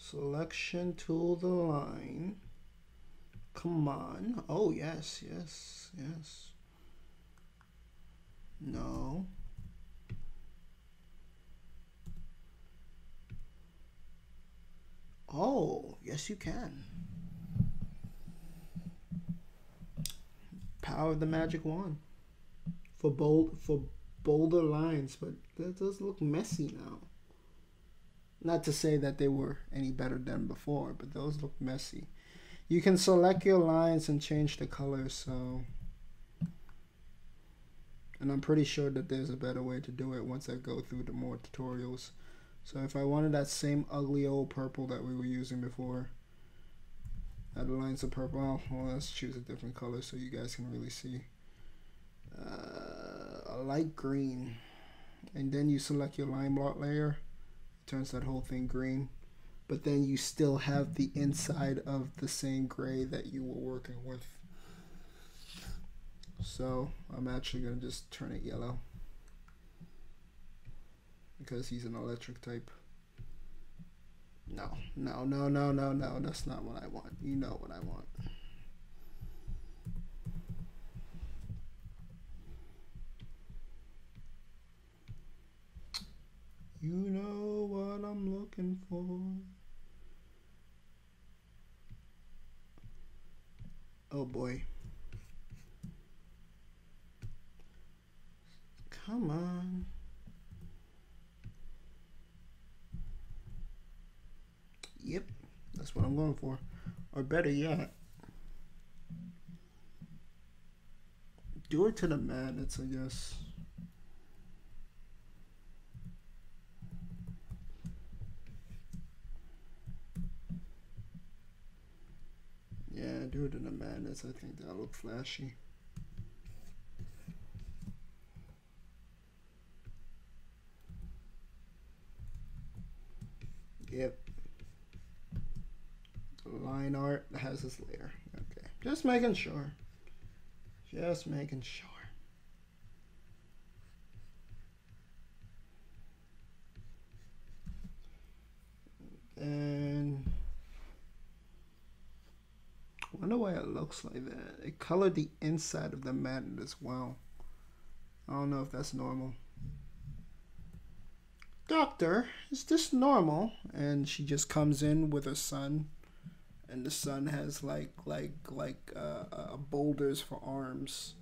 Selection tool the line. Come on. Oh yes, yes, yes. No. Oh, yes you can. Power of the magic wand. For bolder lines, but that does look messy now. Not to say that they were any better than before, but those look messy. You can select your lines and change the color, so... And I'm pretty sure that there's a better way to do it once I go through the more tutorials. So if I wanted that same ugly old purple that we were using before, add the lines of purple. Well, let's choose a different color so you guys can really see. A light green. And then you select your line block layer. It turns that whole thing green. But then you still have the inside of the same gray that you were working with. So I'm actually going to just turn it yellow because he's an electric type. No, no, no, no, no, no. That's not what I want. You know what I want. You know what I'm looking for. Oh boy. Come on. Yep, that's what I'm going for. Or better yet, do it to the magnets, I guess. Yeah, do it to the magnets. I think that'll look flashy. Yep. Line art has this layer. Okay. Just making sure. Just making sure. And I wonder why it looks like that. It colored the inside of the magnet as well. I don't know if that's normal. Doctor, is this normal? And she just comes in with her son, and the son has like boulders for arms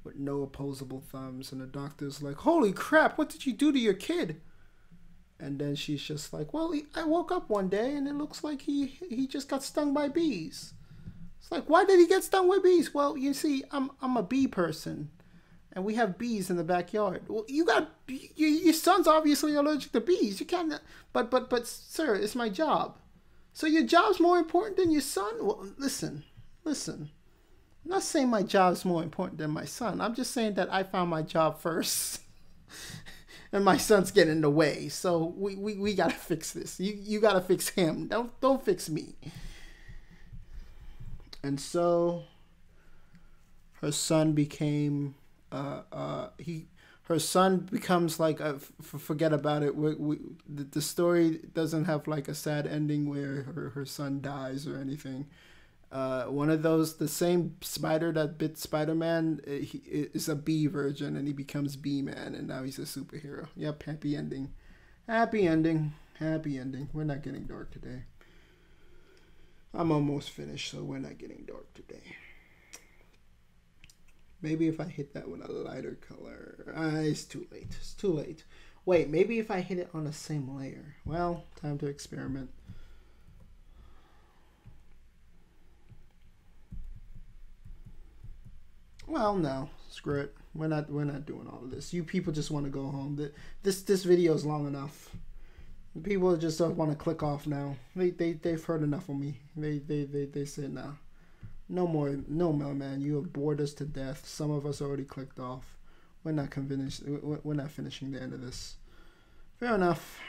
with no opposable thumbs, and the doctor's like, holy crap, what did you do to your kid? And then she's just like, well, I woke up one day and it looks like he just got stung by bees. It's like, why did he get stung by bees? Well, you see, I'm a bee person. And we have bees in the backyard. Well, your son's obviously allergic to bees. You can't, but sir, it's my job. So your job's more important than your son? Well, listen. I'm not saying my job's more important than my son. I'm just saying that I found my job first. and my son's getting in the way. So we gotta fix this. You gotta fix him. Don't fix me. And so her son became her son becomes like forget about it. The story doesn't have like a sad ending where her son dies or anything. One of those, the same spider that bit Spider-Man, he is a bee version, and he becomes Bee-Man, and now he's a superhero. Yep, happy ending. Happy ending. Happy ending. We're not getting dark today. I'm almost finished, so we're not getting dark today. Maybe if I hit that with a lighter color. It's too late. It's too late. Wait, maybe if I hit it on the same layer. Well, time to experiment. Well, no, screw it. We're not doing all of this. You people just want to go home. This video is long enough. People just don't want to click off now. They've heard enough of me. They said nah. No more, man. You have bored us to death. Some of us already clicked off. We're not convinced. We're not finishing the end of this. Fair enough.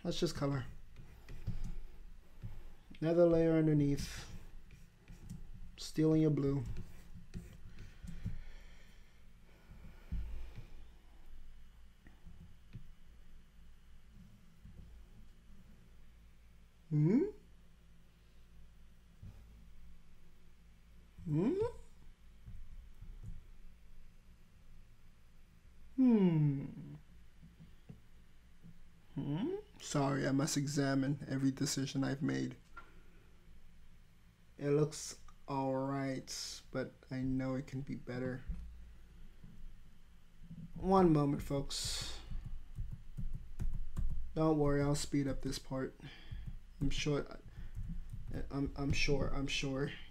Let's just color. Another layer underneath. Stealing your blue. Hmm? Hmm? Hmm. Hmm? Sorry, I must examine every decision I've made. It looks alright, but I know it can be better. One moment, folks. Don't worry, I'll speed up this part. I'm sure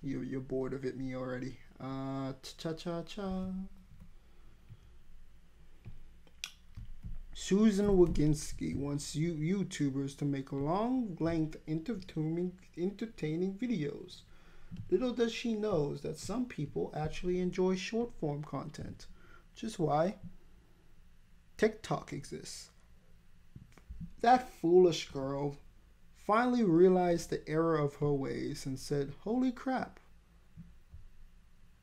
you're bored of me already. Cha-cha-cha. Susan Waginski wants YouTubers to make long-length entertaining videos. Little does she know that some people actually enjoy short-form content, which is why TikTok exists. That foolish girl finally realized the error of her ways and said, "Holy crap,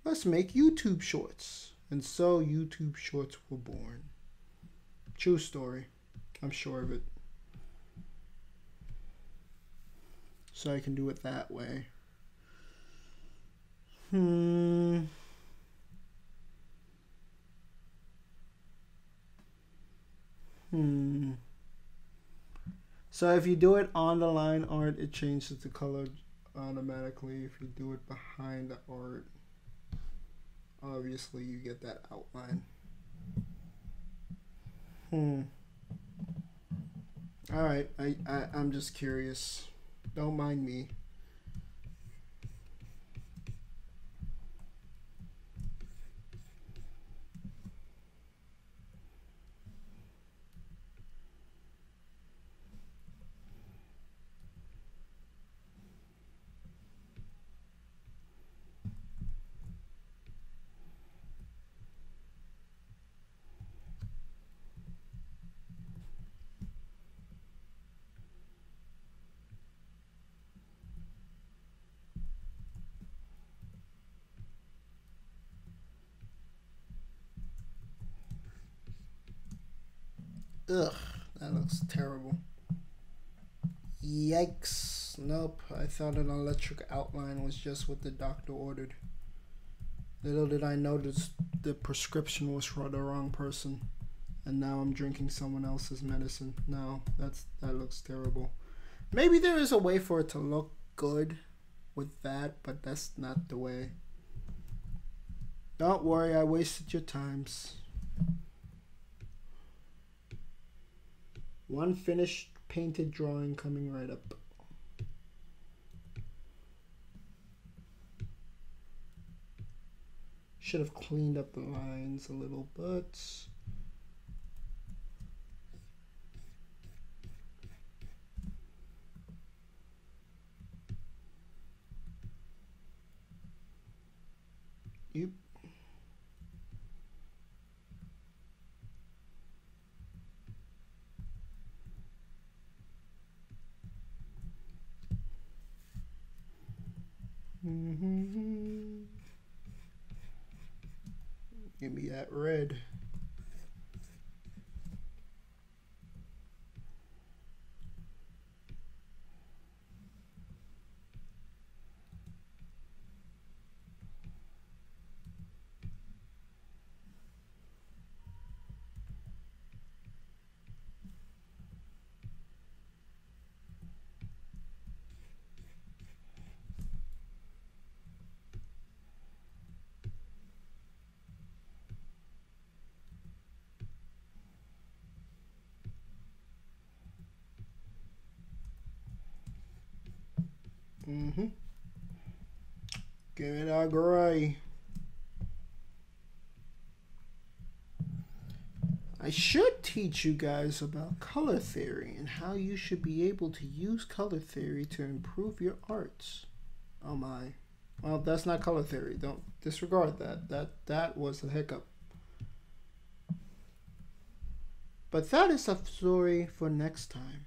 let's make YouTube shorts." And so YouTube shorts were born. True story. I'm sure of it. So I can do it that way. So if you do it on the line art, it changes the color automatically. If you do it behind the art, obviously you get that outline. Alright, I'm just curious. Don't mind me. Ugh, that looks terrible. Yikes. Nope, I thought an electric outline was just what the doctor ordered. Little did I notice the prescription was for the wrong person. And now I'm drinking someone else's medicine. No, that looks terrible. Maybe there is a way for it to look good with that, but that's not the way. Don't worry, I wasted your times. One finished painted drawing coming right up. Should have cleaned up the lines a little bit. Yep. Give me that red. Give it a gray. I should teach you guys about color theory and how you should be able to use color theory to improve your arts. Oh my. Well, that's not color theory. Don't disregard that. That was a hiccup. But that is a story for next time,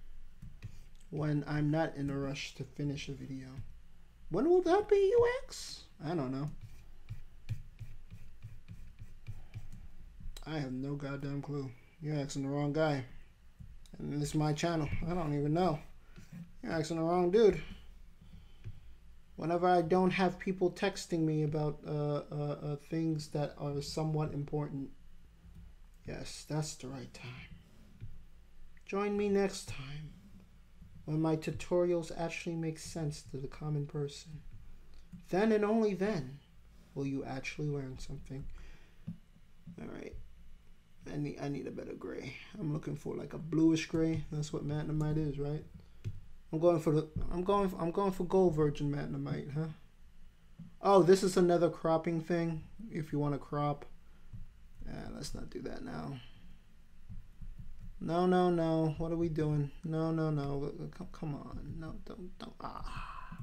when I'm not in a rush to finish a video. When will that be, you ask? I don't know. I have no goddamn clue. You're asking the wrong guy. And this is my channel. I don't even know. You're asking the wrong dude. Whenever I don't have people texting me about things that are somewhat important, yes, that's the right time. Join me next time, when my tutorials actually make sense to the common person. Then and only then will you actually learn something. Alright. I need a better gray. I'm looking for like a bluish gray. That's what Magnemite is, right? I'm going for gold virgin Magnemite, huh? Oh, this is another cropping thing. If you want to crop. Let's not do that now. No, no, no. What are we doing? No, no, no. Come on. No, don't. Ah.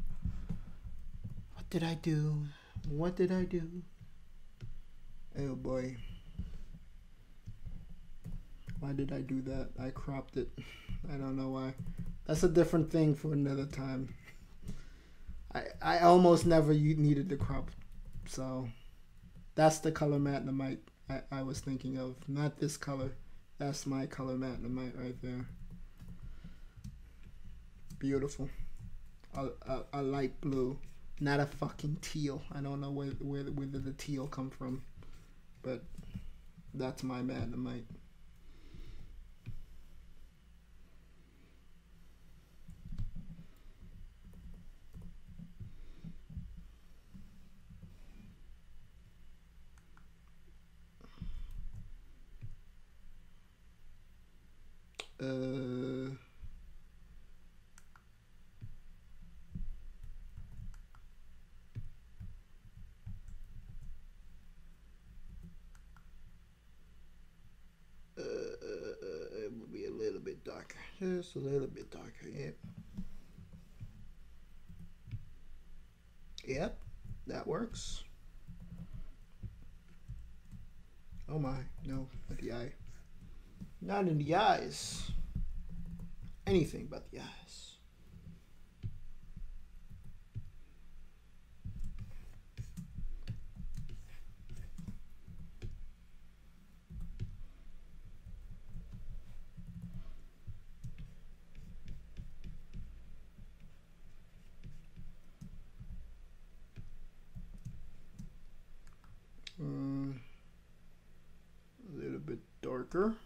What did I do? What did I do? Oh boy. Why did I do that? I cropped it. I don't know why. That's a different thing for another time. I almost never needed to crop. So that's the color Magnemite I was thinking of. Not this color. That's my color Magnemite right there. Beautiful. A light blue. Not a fucking teal. I don't know where the teal come from. But that's my Magnemite. It will be a little bit darker. Just a little bit darker, yep. Yep, that works. Oh my, no, not the eye. Not in the eyes. Anything but the eyes. A little bit darker.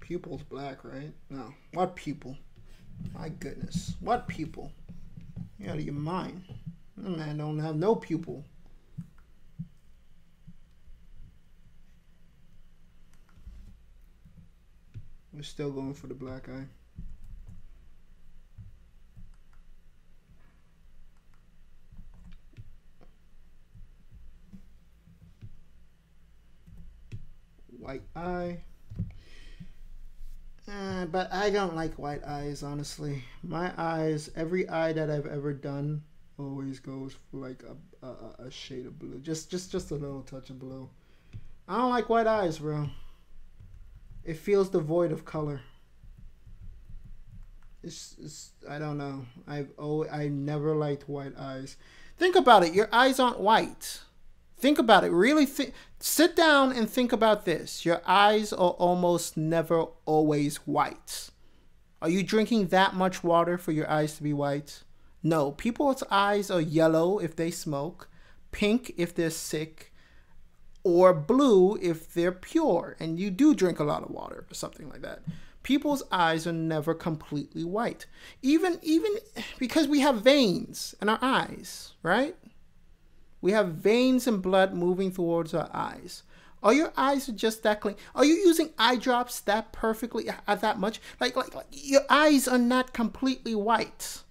Pupil's black, right? No. What pupil? My goodness. What pupil? You're out of your mind. That man don't have no pupil. We're still going for the black eye. White eye. But I don't like white eyes, honestly. My eyes, every eye that I've ever done always goes for like a shade of blue. Just a little touch of blue. I don't like white eyes, bro. It feels devoid of color. It's I don't know. I never liked white eyes. Think about it. Your eyes aren't white. Think about it. Really sit down and think about this. Your eyes are almost never always white. Are you drinking that much water for your eyes to be white? No. People's eyes are yellow if they smoke, pink if they're sick, or blue if they're pure and you do drink a lot of water or something like that. People's eyes are never completely white. Even because we have veins in our eyes, right? We have veins and blood moving towards our eyes. Are your eyes just that clean? Are you using eye drops that perfectly, that much? Like your eyes are not completely white.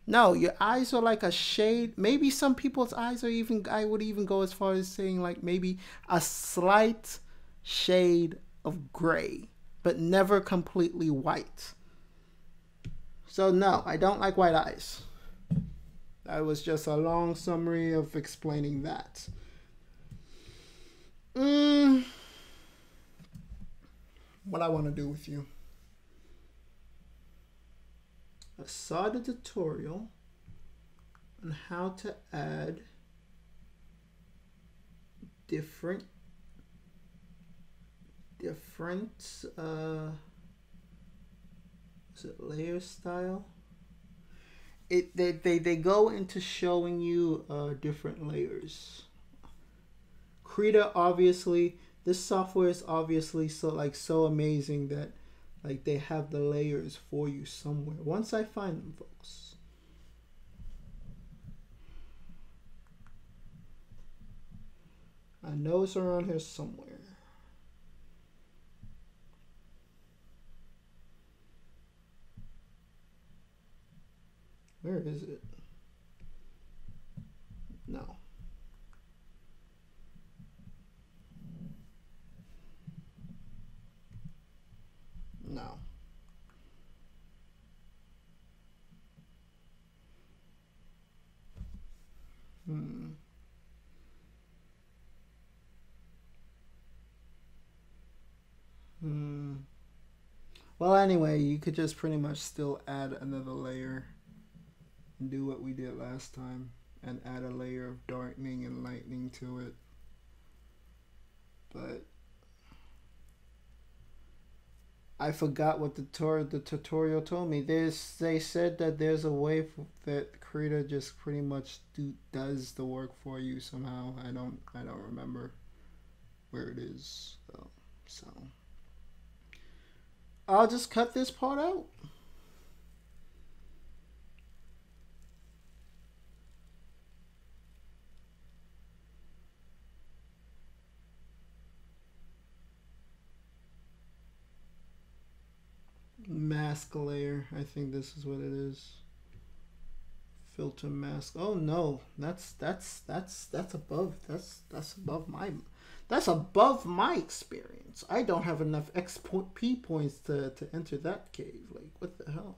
No, your eyes are like a shade. Maybe some people's eyes are even, I would even go as far as saying like maybe a slight shade of gray, but never completely white. So no, I don't like white eyes. That was just a long summary of explaining that. What I want to do with you. I saw the tutorial on how to add different is it layer style? They go into showing you different layers. Krita, obviously, this software is obviously so amazing that like they have the layers for you somewhere. Once I find them, folks. I know it's around here somewhere. Where is it? No. No. Well, anyway, you could just pretty much still add another layer and do what we did last time and add a layer of darkening and lightening to it. But I forgot what the tutorial told me. They said that there's a way that Krita just pretty much does the work for you somehow. I don't remember where it is though. So I'll just cut this part out. Mask layer. I think this is what it is. Filter mask. Oh no, that's above my experience. I don't have enough XP points to enter that cave. Like what the hell?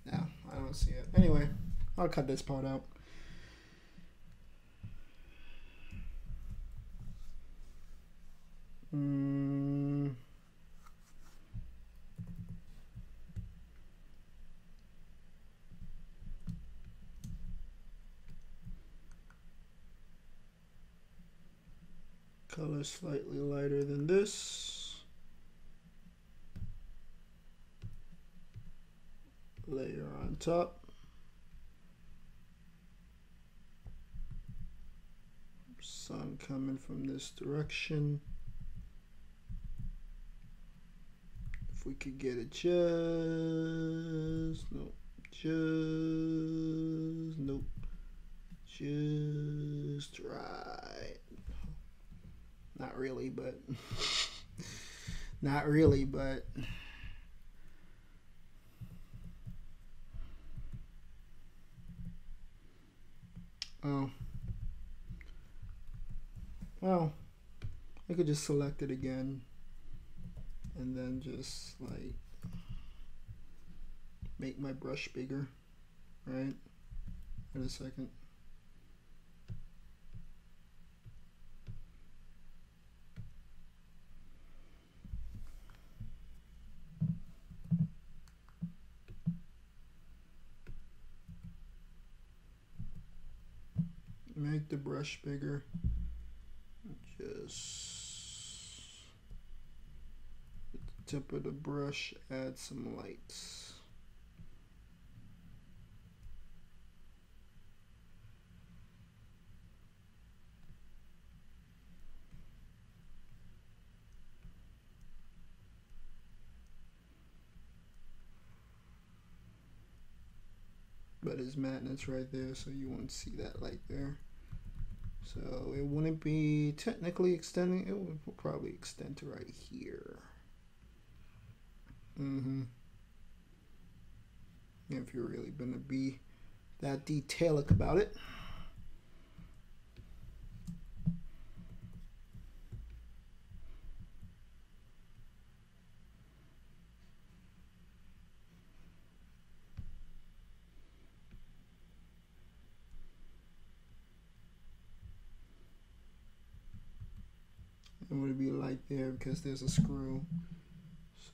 No, I don't see it. Anyway, I'll cut this part out. Color slightly lighter than this. Layer on top. Sun coming from this direction. If we could get it nope, just right. Not really, but not really, but Oh. Well, I could just select it again and then just like make my brush bigger, right? In a second. Make the brush bigger. Just at the tip of the brush, add some lights. But his magnet's right there, so you won't see that light there. So it wouldn't be technically extending. It would probably extend to right here. If you're really gonna be that detailic about it. It would be light there because there's a screw.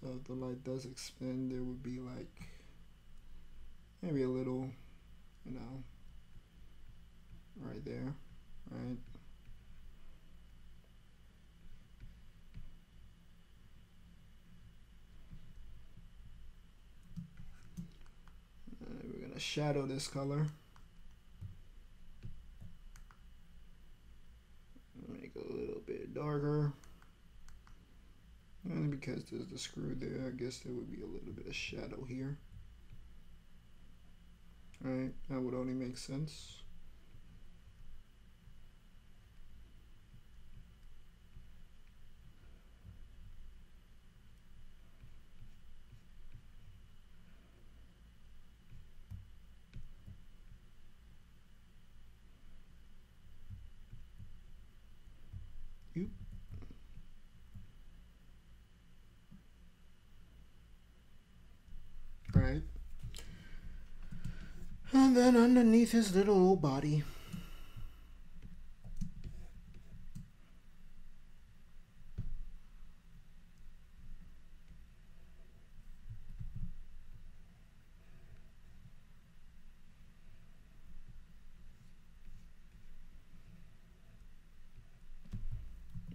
So if the light does expand, there would be like maybe a little, you know, right there, right? And we're gonna shadow this color. Make it a little bit darker. And because there's the screw there, I guess there would be a little bit of shadow here. Right, that would only make sense. Oop. Right. And then underneath his little old body.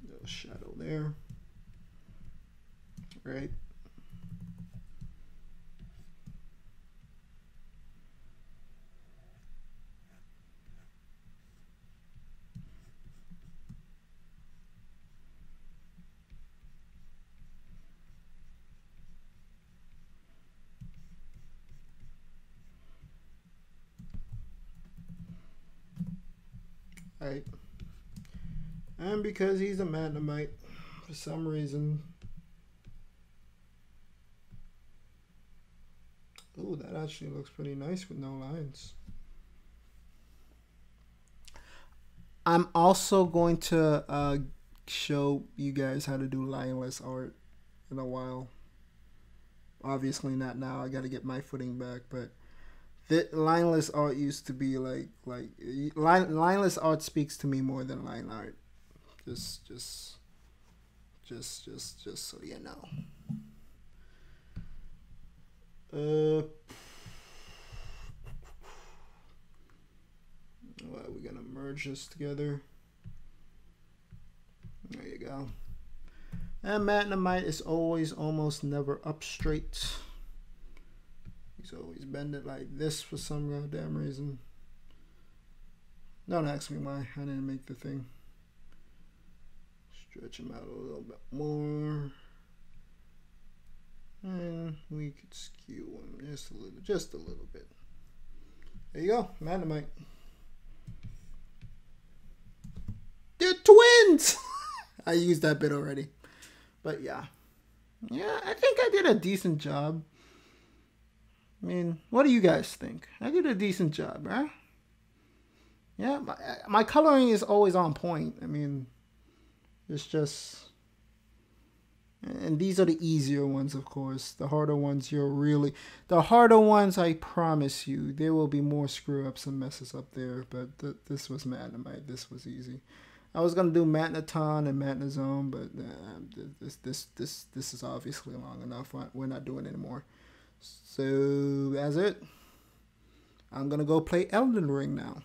Little shadow there. Right. Right. And because he's a Magnemite, for some reason. Oh, that actually looks pretty nice with no lines. I'm also going to show you guys how to do lineless art in a while. Obviously not now. I got to get my footing back, but the lineless art used to be like lineless art speaks to me more than line art. Just so you know. Well, we're gonna merge this together. There you go. And Magnemite is always almost never up straight. He's always bended like this for some goddamn reason. Don't ask me why. I didn't make the thing. Stretch him out a little bit more. And we could skew him just a little bit. There you go, Magnemite. They're twins! I used that bit already. But yeah. Yeah, I think I did a decent job. I mean, what do you guys think? I did a decent job, right? Yeah, my coloring is always on point. I mean, it's just, and these are the easier ones, of course. The harder ones, the harder ones, I promise you, there will be more screw ups and messes up there. But this was Magnemite. This was easy. I was gonna do Magneton and Magnezone, but this is obviously long enough. We're not doing it anymore. So that's it. I'm gonna go play Elden Ring now.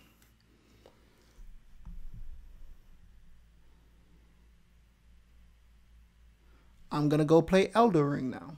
I'm gonna go play Elden Ring now.